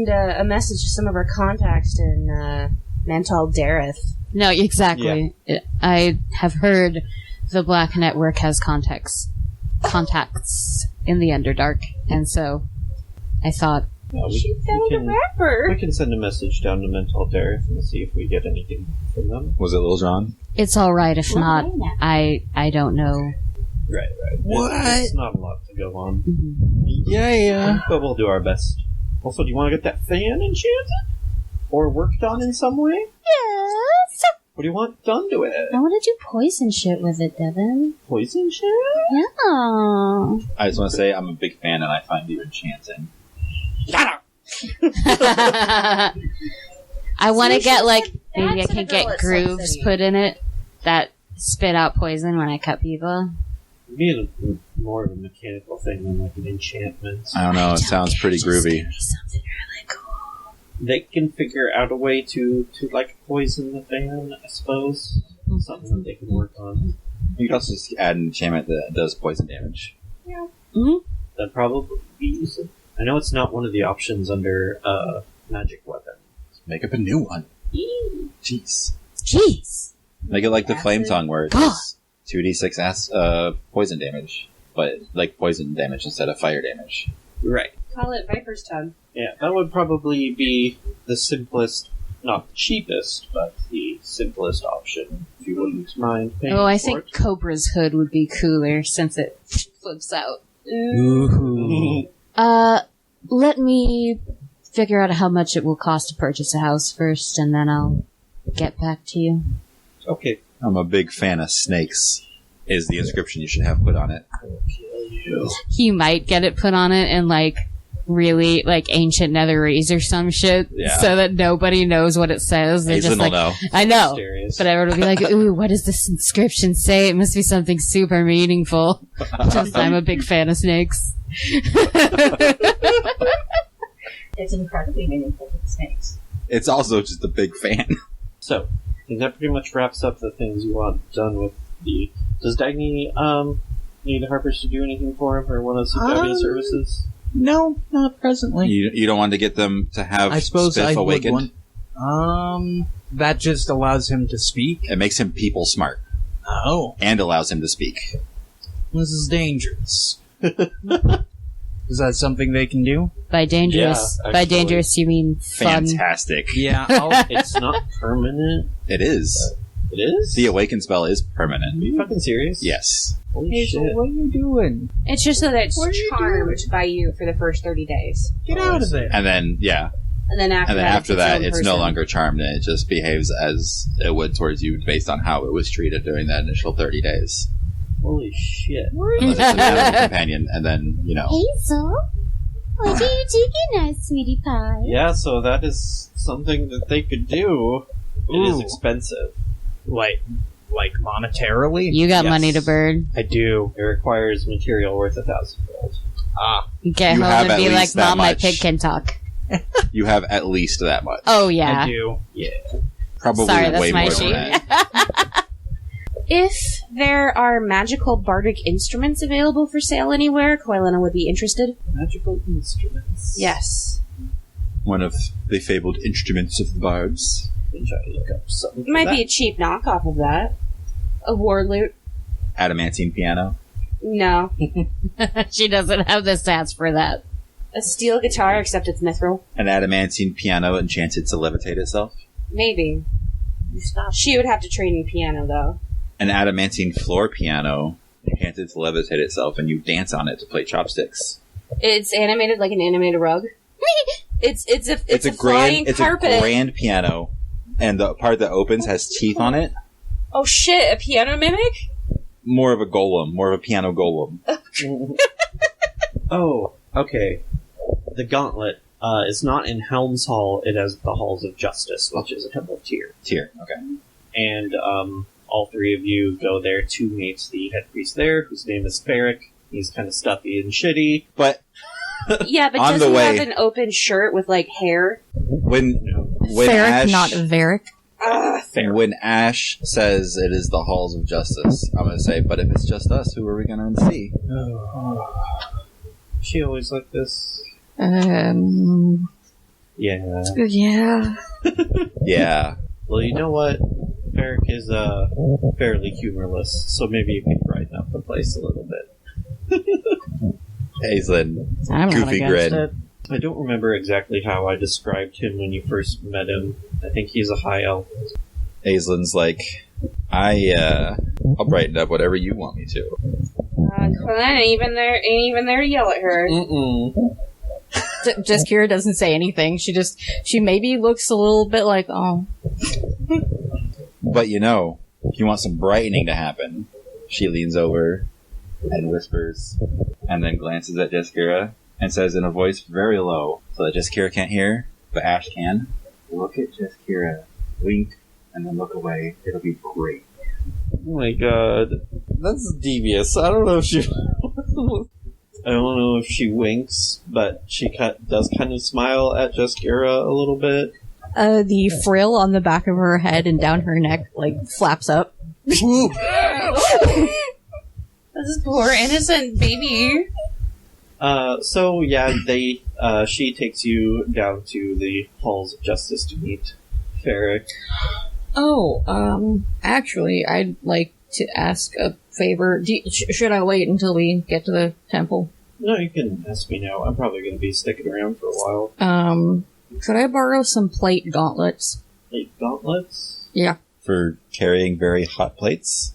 a message to some of our contacts in Mantal Dareth. no, exactly. I have heard the Black Network has contacts in the Underdark, and so I thought, Yeah, She found a we rapper. can send a message down to Mental Dareth and see if we get anything from them. Was it Lil Jon? it's all right. If not, I don't know. Right. What? It's not a lot to go on. Yeah. But we'll do our best. Also, do you want to get that fan enchanted? Or worked on in some way? Yes. What do you want done to it? I want to do poison shit with it, Devin. Poison shit? Yeah. I just want to say I'm a big fan and I find you enchanting. I want to get like maybe I That's can a girl get at grooves Sun City. put in it that spit out poison when I cut people. Be more of a mechanical thing than like an enchantment. I don't know. It sounds pretty groovy. Something really cool. They can figure out a way to like poison the fan, I suppose. Something that they can work on. You could also just add an enchantment that does poison damage. That'd probably be useful. I know it's not one of the options under magic weapon. Make up a new one. Jeez. Jeez. Make it like the flame tongue where it God. does 2d6 poison damage, but like poison damage instead of fire damage. Right. Call it Viper's Tongue. Yeah, that would probably be the simplest, not the cheapest, but the simplest option, if you wouldn't mind paying Oh, I for think Cobra's hood would be cooler since it flips out. it. Let me figure out how much it will cost to purchase a house first, and then I'll get back to you. Okay. I'm a big fan of snakes, is the inscription you should have put on it. I'll kill you. He might get it put on it in like really like ancient netherese or some shit, Yeah. so that nobody knows what it says. They're Aislinn just will like, know. I know, Mysterious. but everyone will be like, "Ooh, what does this inscription say? It must be something super meaningful." Just, I'm a big fan of snakes. It's incredibly meaningful to the snakes. It's also just a big fan. So, I think that pretty much wraps up the things you want done with the... Does Dagny need Harpers to do anything for him, or want to seek out any services? No, not presently. You don't want to get them to have I suppose Spiff I awakened? would want. That just allows him to speak. It makes him people smart Oh, and allows him to speak. this is dangerous. Is that something they can do? By dangerous, Yeah, by actually. dangerous, you mean fun. Fantastic. Yeah, It's not permanent. It is. It is? The awaken spell is Are permanent. you fucking serious? Yes. Holy Hazel, shit. what are you doing? It's just so that it's What are you charmed by you for the first 30 days. Get out of there. And then, yeah. And then after that, it's its no own longer charmed and it just behaves as it would towards you based on how it was treated during that initial 30 days. Holy shit. Unless it's an animal companion, and then, Hazel, what are you doing now, sweetie pie? Yeah, so that is something that they could do. It is Ooh. expensive. Like monetarily? You got Yes. money to burn. I do. It requires material worth 1,000 gold. Ah, You get You home have and at be like, least that "Mom, my much. pig can talk." you have at least that much. Oh I yeah. do. Probably Sorry, that's way my more than sheet. that. If there are magical bardic instruments available for sale anywhere, Koilena would be interested. Magical instruments. Yes. One of the fabled instruments of the bards. Let me try to look up something. It might be a cheap knockoff of that. A war lute. Adamantine piano. No. She doesn't have the stats for that. A steel guitar, except it's mithril. An adamantine piano enchanted to levitate itself. Maybe. She would have to train in piano, though. An adamantine floor piano enchanted to levitate itself, and you dance on it to play chopsticks. It's animated like an animated rug. It's a flying carpet. a grand piano, and the part that opens has teeth on it. Oh shit! A piano mimic? More of a golem, more of a piano golem. Oh, okay. The gauntlet. It's not in Helm's Hall. It has the Halls of Justice, which is a Temple of Tyr. Tyr, okay. And all three of you go there to meet the head priest there, whose name is Ferric. He's kind of stuffy and shitty. But Yeah, but On does the he way- have an open shirt with, like, hair? when Ferric, Ash, not Varric. when Ash says it is the halls of justice, I'm going to say, but if it's just us, who are we going to see? She always like this. Yeah. Yeah. Yeah. Well, you know what? Ferric is fairly humorless, so maybe you can brighten up the place a little bit. Aislinn, I'm not goofy against grin. it. I don't remember exactly how I described him when you first met him. I think he's a high elf. Aislinn's like, I'll brighten up whatever you want me to. Glenn ain't even there to yell at her. Mm-mm. Just Kira doesn't say anything. She maybe looks a little bit like, oh. But you know, if you want some brightening to happen, she leans over and whispers, and then glances at Jaskira and says in a voice very low, so that Jaskira can't hear, but Ash can, "Look at Jaskira, wink, and then look away. It'll be great." Oh my god. That's devious. I don't know if she... I don't know if she winks, but she does kind of smile at Jaskira a little bit. The frill on the back of her head and down her neck, like, flaps up. This poor innocent baby. So yeah, she takes you down to the Halls of Justice to meet Ferric. Oh, actually, I'd like to ask a favor. Should I wait until we get to the temple? No, you can ask me now. I'm probably going to be sticking around for a while. Could I borrow some plate gauntlets? Like gauntlets? Yeah. For carrying very hot plates?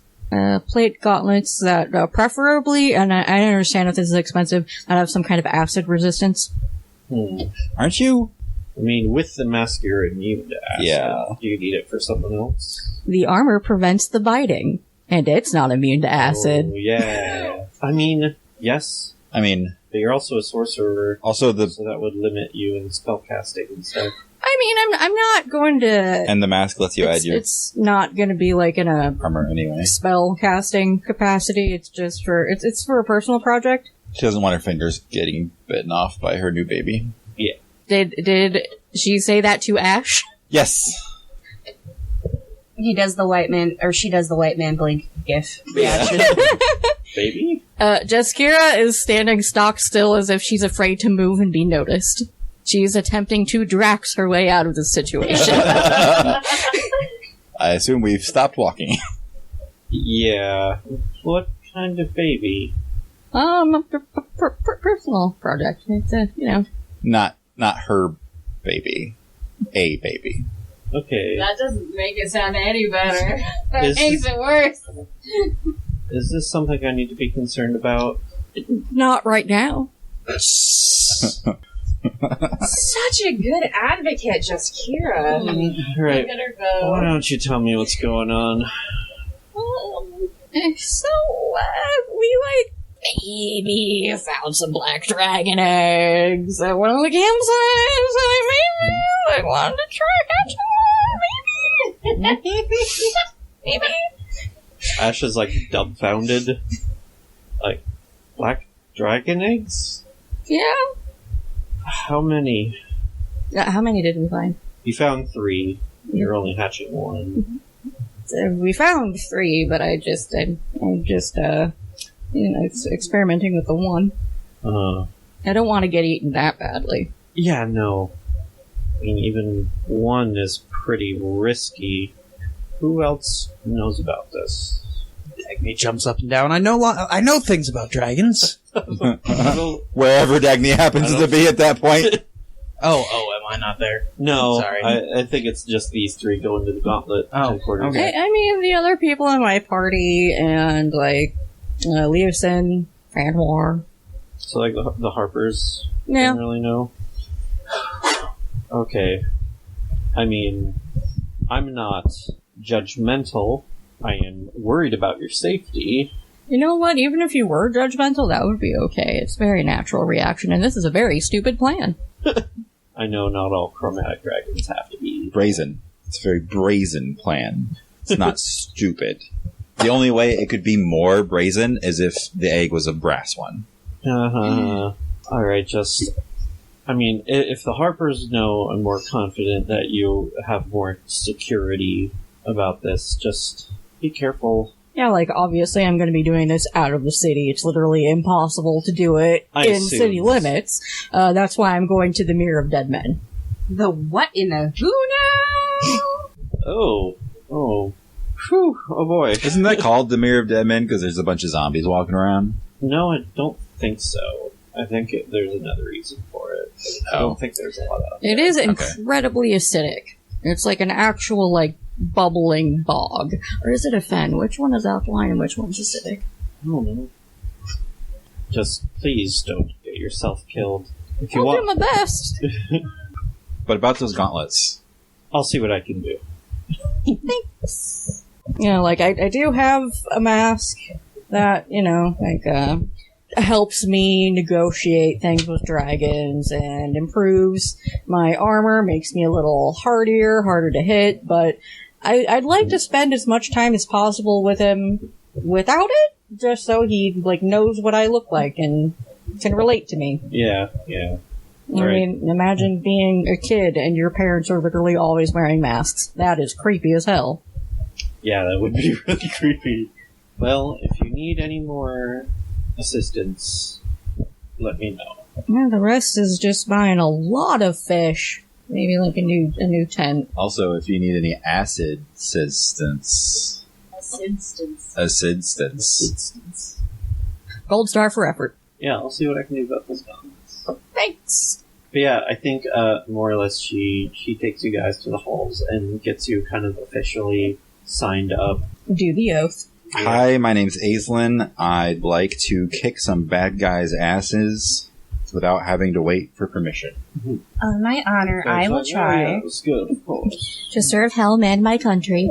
Plate gauntlets that, preferably, and I understand if this is expensive, that have some kind of acid resistance. Aren't you? I mean, with the mask, you're immune to acid. Yeah. Do you need it for someone else? The armor prevents the biting, and it's not immune to acid. Oh, yeah. I mean, yes. I mean, But you're also a sorcerer, also so that would limit you in spellcasting and stuff. I mean, I'm not going to... and the mask lets you add your It's not going to be like in a armor anyway. spell casting capacity. It's just for... It's for a personal project. She doesn't want her fingers getting bitten off by her new baby. Yeah. Did she say that to Ash? Yes. He does the white man, or she does the white man blink gif reaction. Baby? Jaskira is standing stock still as if she's afraid to move and be noticed. She's attempting to Drax her way out of this situation. I assume we've stopped walking. Yeah. What kind of baby? Personal project. It's Not her baby. A baby. Okay. That doesn't make it sound any better. That Is- makes it worse. Is this something I need to be concerned about? not right now. Such a good advocate, Jaskira. Right. Look at her Why go. don't you tell me what's going on? So, we maybe found some black dragon eggs at one of the campsites. I wanted to try catching one. Maybe. Ash is like dumbfounded. Like, black dragon eggs? Yeah. How many? How many did we find? You found 3. You're only hatching 1. We found 3, but I'm just experimenting with the one. I don't want to get eaten that badly. Yeah, no. I mean, even 1 is pretty risky. Who else knows about this? Dagny jumps up and down. I know things about dragons. Wherever Dagny happens to be at that point. Oh, am I not there? No, Sorry. I think it's just these 3 going to the gauntlet Oh, headquarters. okay. I mean, the other people in my party, and, Leosin, Fanwar. So, like, the Harpers Yeah. don't really know. Okay. I mean, I'm not judgmental. I am worried about your safety. You know what? Even if you were judgmental, that would be okay. It's a very natural reaction, and this is a very stupid plan. I know not all chromatic dragons have to be. Brazen. It's a very brazen plan. It's not stupid. The only way it could be more brazen is if the egg was a brass one. Alright, just... I mean, if the Harpers know I'm more confident that you have more security about this, just be careful. Yeah, like, obviously I'm going to be doing this out of the city. It's literally impossible to do it in city limits. That's why I'm going to the Mirror of Dead Men. The what in the who now? Oh boy. Isn't that called the Mirror of Dead Men because there's a bunch of zombies walking around? No, I don't think so. I think there's another reason for it. I don't think there's a lot of it. Is incredibly acidic. It's like an actual, like, bubbling bog. Or is it a fen? Which one is alkaline and which one's acidic? I don't know. Just please don't get yourself killed. If you I'll want, do my best. But about those gauntlets. I'll see what I can do. Thanks. You know, like, I do have a mask that, you know, like, helps me negotiate things with dragons and improves my armor, makes me a little harder to hit, but I'd like to spend as much time as possible with him without it, just so he, like, knows what I look like and can relate to me. Yeah. I mean, imagine being a kid and your parents are literally always wearing masks. That is creepy as hell. Yeah, that would be really creepy. Well, if you need any more assistance, let me know. Yeah, the rest is just buying a lot of fish. Maybe like a new tent. Also, if you need any acid assistance. Assistance. Gold star for effort. Yeah, I'll see what I can do about those guns. Thanks. But yeah, I think more or less she takes you guys to the halls and gets you kind of officially signed up. Do the oath. Yeah. Hi, my name's Aislinn. I'd like to kick some bad guys' asses without having to wait for permission. On my honor, I will try. Yeah, it's good, of course. To serve hell and my country.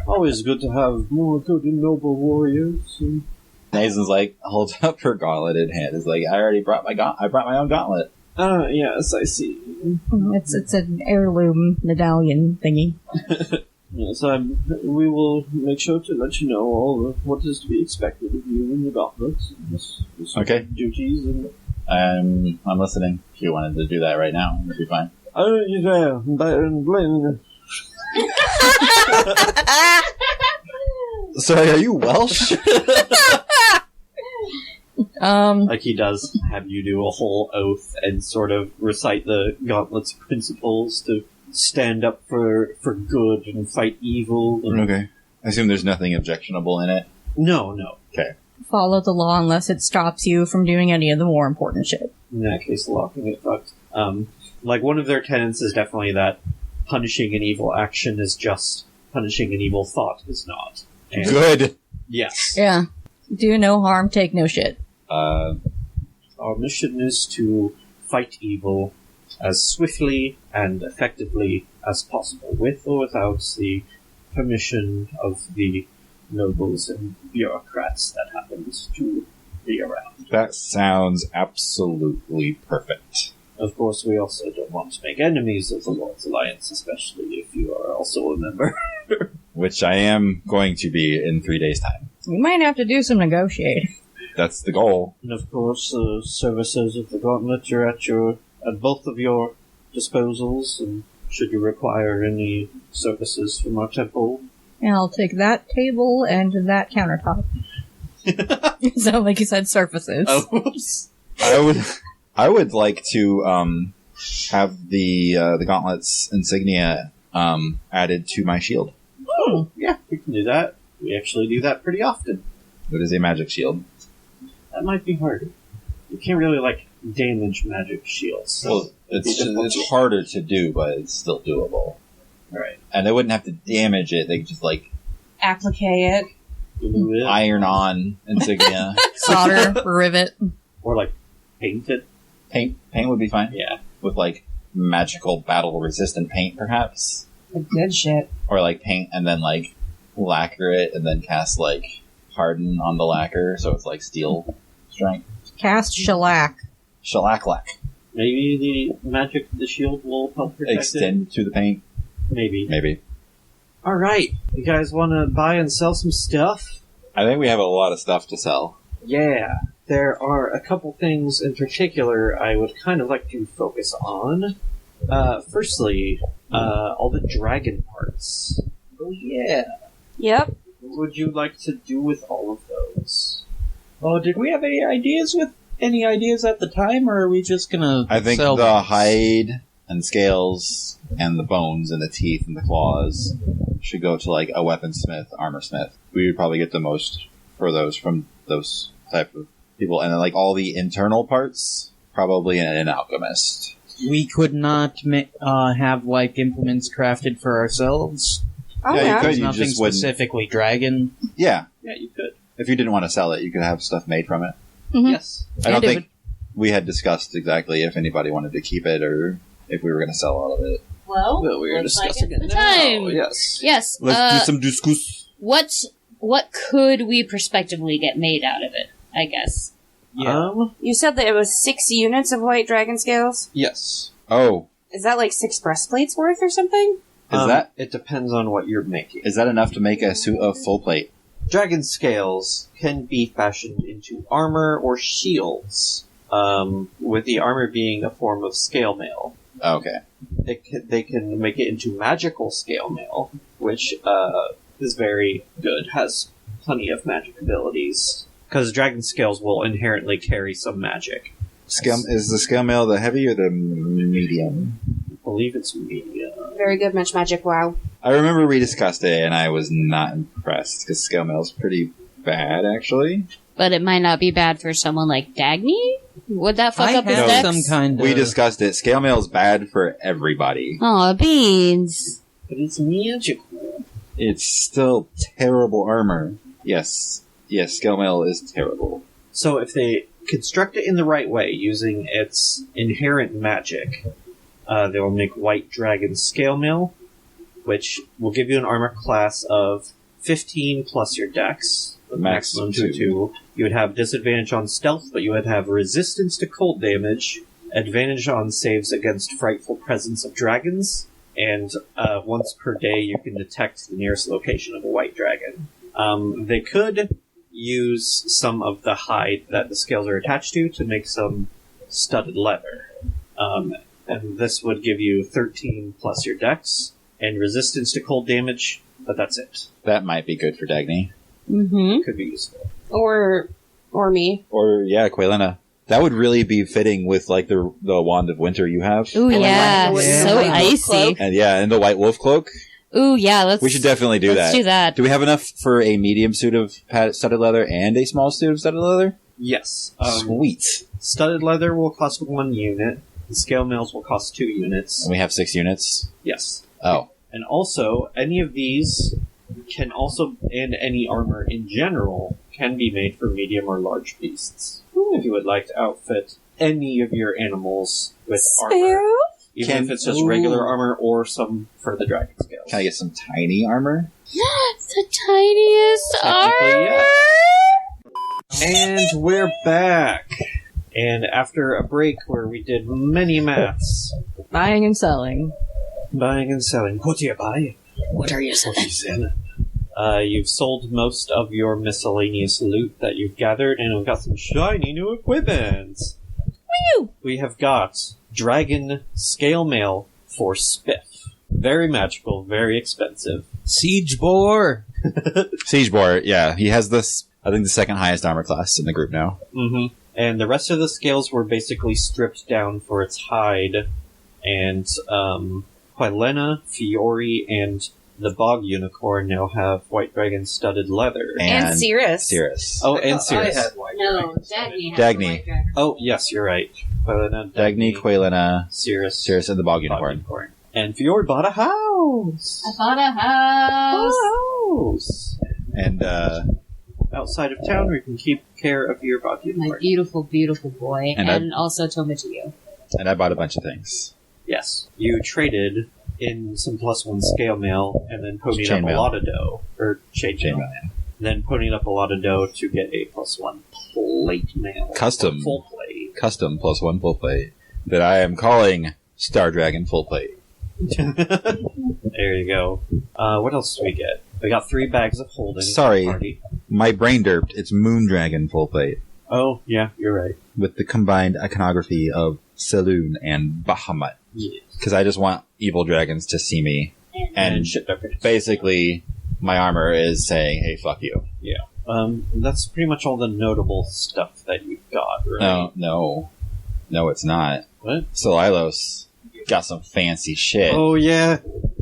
Always good to have more good and noble warriors. And Aislinn's like, holds up her gauntlet in hand. It's like, I already brought I brought my own gauntlet. Yes, I see. It's an heirloom medallion thingy. Yes, we will make sure to let you know all of what is to be expected of you in the gauntlets. Okay. Duties and... I'm listening. If you wanted to do that right now, it'd be fine. Sorry, are you Welsh? Like he does have you do a whole oath and sort of recite the gauntlet's principles to stand up for good and fight evil. And Okay. I assume there's nothing objectionable in it. No. Okay. Follow the law unless it stops you from doing any of the more important shit. In that case, the law can get fucked. Like one of their tenets is definitely that punishing an evil action is just, punishing an evil thought is not. And Good. yes. Yeah. Do no harm, take no shit. Our mission is to fight evil as swiftly and effectively as possible, with or without the permission of the nobles and bureaucrats that happens to be around. That sounds absolutely perfect. Of course, we also don't want to make enemies of the Lord's Alliance, especially if you are also a member. Which I am going to be in 3 days' time. You might have to do some negotiating. That's the goal. And of course, services of the Gauntlet are at both of your disposals, and should you require any services from our temple. And I'll take that table and that countertop. So, like you said, surfaces. Oh, oops. I would like to have the Gauntlet's insignia added to my shield. Oh, yeah, we can do that. We actually do that pretty often. It is a magic shield. That might be harder. You can't really, damage magic shields. So Well, it's harder to do, but it's still doable. Right. And they wouldn't have to damage it. They could just, Applique it. Glue it, iron on insignia. Solder, rivet. or, paint it. Paint would be fine. Yeah. With, magical battle-resistant paint, perhaps. The good shit. Or, paint and then, lacquer it and then cast, harden on the lacquer so it's, steel strength. Cast shellac. Shellac. Maybe the magic of the shield will help protect Extend through the paint. it. Maybe. Maybe. Alright, you guys want to buy and sell some stuff? I think we have a lot of stuff to sell. Yeah, there are a couple things in particular I would kind of like to focus on. Firstly, all the dragon parts. Oh, yeah. Yep. What would you like to do with all of those? Oh, did we have any ideas at the time, or are we just gonna I think sell the them? hide and scales and the bones and the teeth and the claws should go to like a weaponsmith, armorsmith. We would probably get the most for those from those type of people. And then like all the internal parts, probably an alchemist. We could not have like implements crafted for ourselves. Oh, Yeah, you yeah. could. There's You nothing just wouldn't- specifically dragon. Yeah. Yeah, you could. If you didn't want to sell it, you could have stuff made from it. Yes. I don't And it think we had discussed exactly if anybody wanted to keep it or if we were going to sell all of it. Well, Well, we are looks like discussing it's it the now. time. Yes. Yes. Let's do some discuss. What could we prospectively get made out of it? I guess. Yeah. You said that it was 6 units of white dragon scales? Yes. Oh, Is that like 6 breastplates worth or something? It depends on what you're making. is that enough to make a suit of full plate? Dragon scales can be fashioned into armor or shields, with the armor being a form of scale mail. Okay. They can make it into magical scale mail, which is very good, has plenty of magic abilities. Because dragon scales will inherently carry some magic. Is the scale mail the heavy or the medium? I believe it's medium. Very good much magic, wow. I remember we discussed it and I was not impressed because scale mail is pretty bad actually. But it might not be bad for someone like Dagny? Would that fuck I up his have decks? some kind of. We discussed it. Scale mail is bad for everybody. Aw, beans. But it's magical. It's still terrible armor. Yes, scale mail is terrible. So if they construct it in the right way, using its inherent magic, they will make white dragon scale mail, which will give you an armor class of 15 plus your dex, the maximum to 2. You would have disadvantage on stealth, but you would have resistance to cold damage, advantage on saves against frightful presence of dragons, and once per day you can detect the nearest location of a white dragon. They could use some of the hide that the scales are attached to make some studded leather. And this would give you 13 plus your dex, and resistance to cold damage, but that's it. That might be good for Dagny. Mm-hmm. Could be useful. Or me. Or, yeah, Quaylena. That would really be fitting with, like, the Wand of Winter you have. Ooh, yeah. Yeah. So White wolf icy. cloak. And, yeah, and the White Wolf Cloak. Ooh, yeah, let's... We should definitely do let's that. do that. Do we have enough for a medium suit of studded leather and a small suit of studded leather? Yes. Sweet. Studded leather will cost 1 unit. The scale mails will cost 2 units. And we have 6 units? Yes. Oh. And also, any of these can also, and any armor in general, can be made for medium or large beasts. If you would like to outfit any of your animals with armor. Even if it's just regular armor or some for the dragon scales. Can I get some tiny armor? The tiniest Technically, armor! yes. And we're back. And after a break where we did many maths, Buying and selling. buying and selling. What are you buying? What are you What are you selling? You've sold most of your miscellaneous loot that you've gathered, and we've got some shiny new equipment. Woo! We have got Dragon Scale Mail for Spiff. Very magical, very expensive. Siege boar. Siegeboar, yeah. He has this, I think, the second highest armor class in the group now. Mm-hmm. And the rest of the scales were basically stripped down for its hide, and Quilena, Fiori, and the Bog Unicorn now have White Dragon studded leather. And Cirrus. Cirrus. Oh, and I Cirrus. had white No, dragons. Dagny has Dagny. the white dragon. Oh, yes, you're right. Quilena, Dagny, Quaylena, Cirrus, Cirrus, and the Bog Bog Unicorn. Unicorn. And Fiori bought a house! I bought a house. House! And, Outside of town where you can keep care of your Bog My Unicorn. beautiful, beautiful boy. And And, also Tomatillo. and I bought a bunch of things. Yes. You traded in some +1 scale mail, and then ponied Chain up mail. a lot of dough. Or chain mail. Then ponied up a lot of dough to get a +1 plate mail. Custom. Full plate. Custom +1 full plate. that I am calling Star Dragon Full Plate. There you go. What else do we get? We got 3 bags of holding. Sorry. Party. My brain derped. It's Moon Dragon Full Plate. Oh, yeah, you're right. With the combined iconography of Saloon and Bahamut. Yes. Because I just want evil dragons to see me. And shit peppers. basically, my armor is saying, hey, fuck you. Yeah. That's pretty much all the notable stuff that you've got, right? No, it's not. What? Solilos got some fancy shit. Oh, yeah.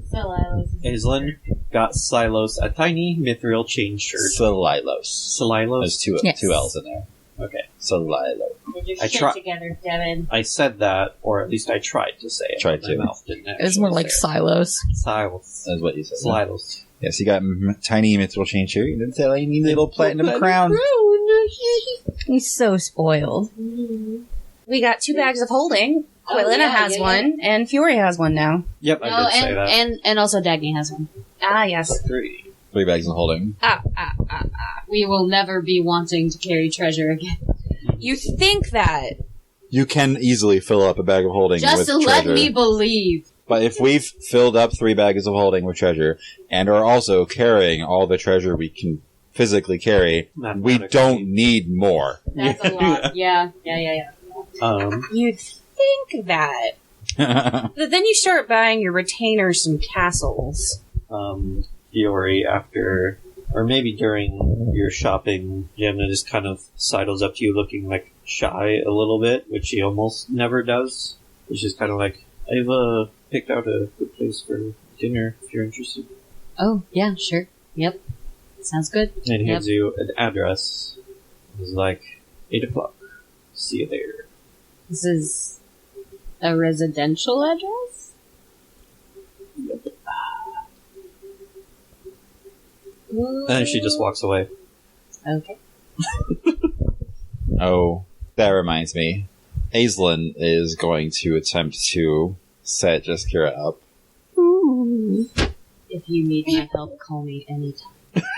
Silos. Aislinn got Silos a tiny mithril chain shirt. Solilos. Silos? There's two L's in there. Okay. Solilo. Get your I shit try- together, Devin. I said that, or at least I tried to say it. Tried but to. My mouth didn't It was more actually like say silos. it. Silos. That's what you said. Silos. Yes, you got tiny mithril chain shirt. You didn't say like, you need a little platinum crown. He's so spoiled. We got 2 bags of holding. Oh, Quilina yeah, has yeah, one, and Fury has one now. Yep, I No, did say that. and also Dagny has one. Ah, yes. 3. 3 bags of holding. We will never be wanting to carry treasure again. You think that? You can easily fill up a bag of holding Just with to treasure. let me believe. But if we've filled up 3 bags of holding with treasure, and are also carrying all the treasure we can physically carry, we don't need more. That's a lot. Yeah. You'd think that. But then you start buying your retainers some tassels. Fiore, after, or maybe during your shopping, Yamna just kind of sidles up to you looking like shy a little bit, which she almost never does. It's just kind of like, I've picked out a good place for dinner if you're interested. Oh, yeah, sure. Yep. Sounds good. And he hands you an address. It's like 8 o'clock. See you there. This is a residential address? And then she just walks away. Okay. Oh, that reminds me. Aislinn is going to attempt to set Jaskira up. If you need my help, call me anytime.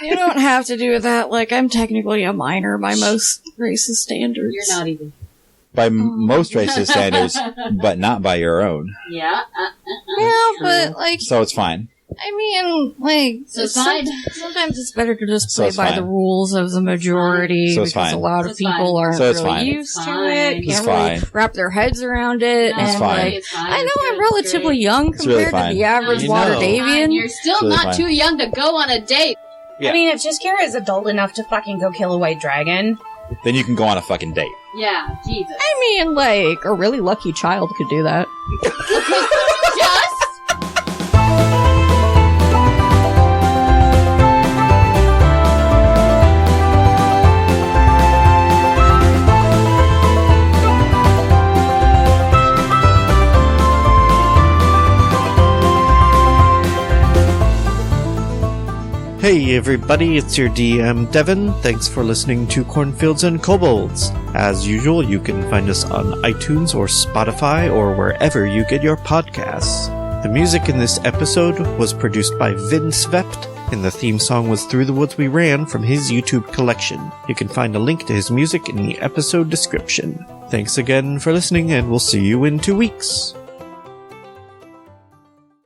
You don't have to do that. Like, I'm technically a minor by most racist standards. You're not even. By most racist standards, but not by your own. Yeah. Yeah, but, like, So it's fine. I mean, like, So it's fine. sometimes it's better to just So play it's by fine. the rules of the majority So it's because fine. a lot So of it's people fine. aren't So it's really fine. used It's to fine. it. It's Can't really fine. wrap their heads around it. No, It's and, fine. like, It's fine. I know It's I'm good. relatively Great. young It's really compared to fine. the average You know. Waterdavian. You're still Really not fine. too young to go on a date. Yeah. I mean, if Jaskira is adult enough to fucking go kill a white dragon, Then you can go on a fucking date. Yeah, Jesus. I mean, like, a really lucky child could do that. Just? Hey everybody, it's your DM Devin. Thanks for listening to Cornfields and Kobolds. As usual, you can find us on iTunes or Spotify or wherever you get your podcasts. The music in this episode was produced by Vince Vept, and the theme song was Through the Woods We Ran from his YouTube collection. You can find a link to his music in the episode description. Thanks again for listening, and we'll see you in 2 weeks.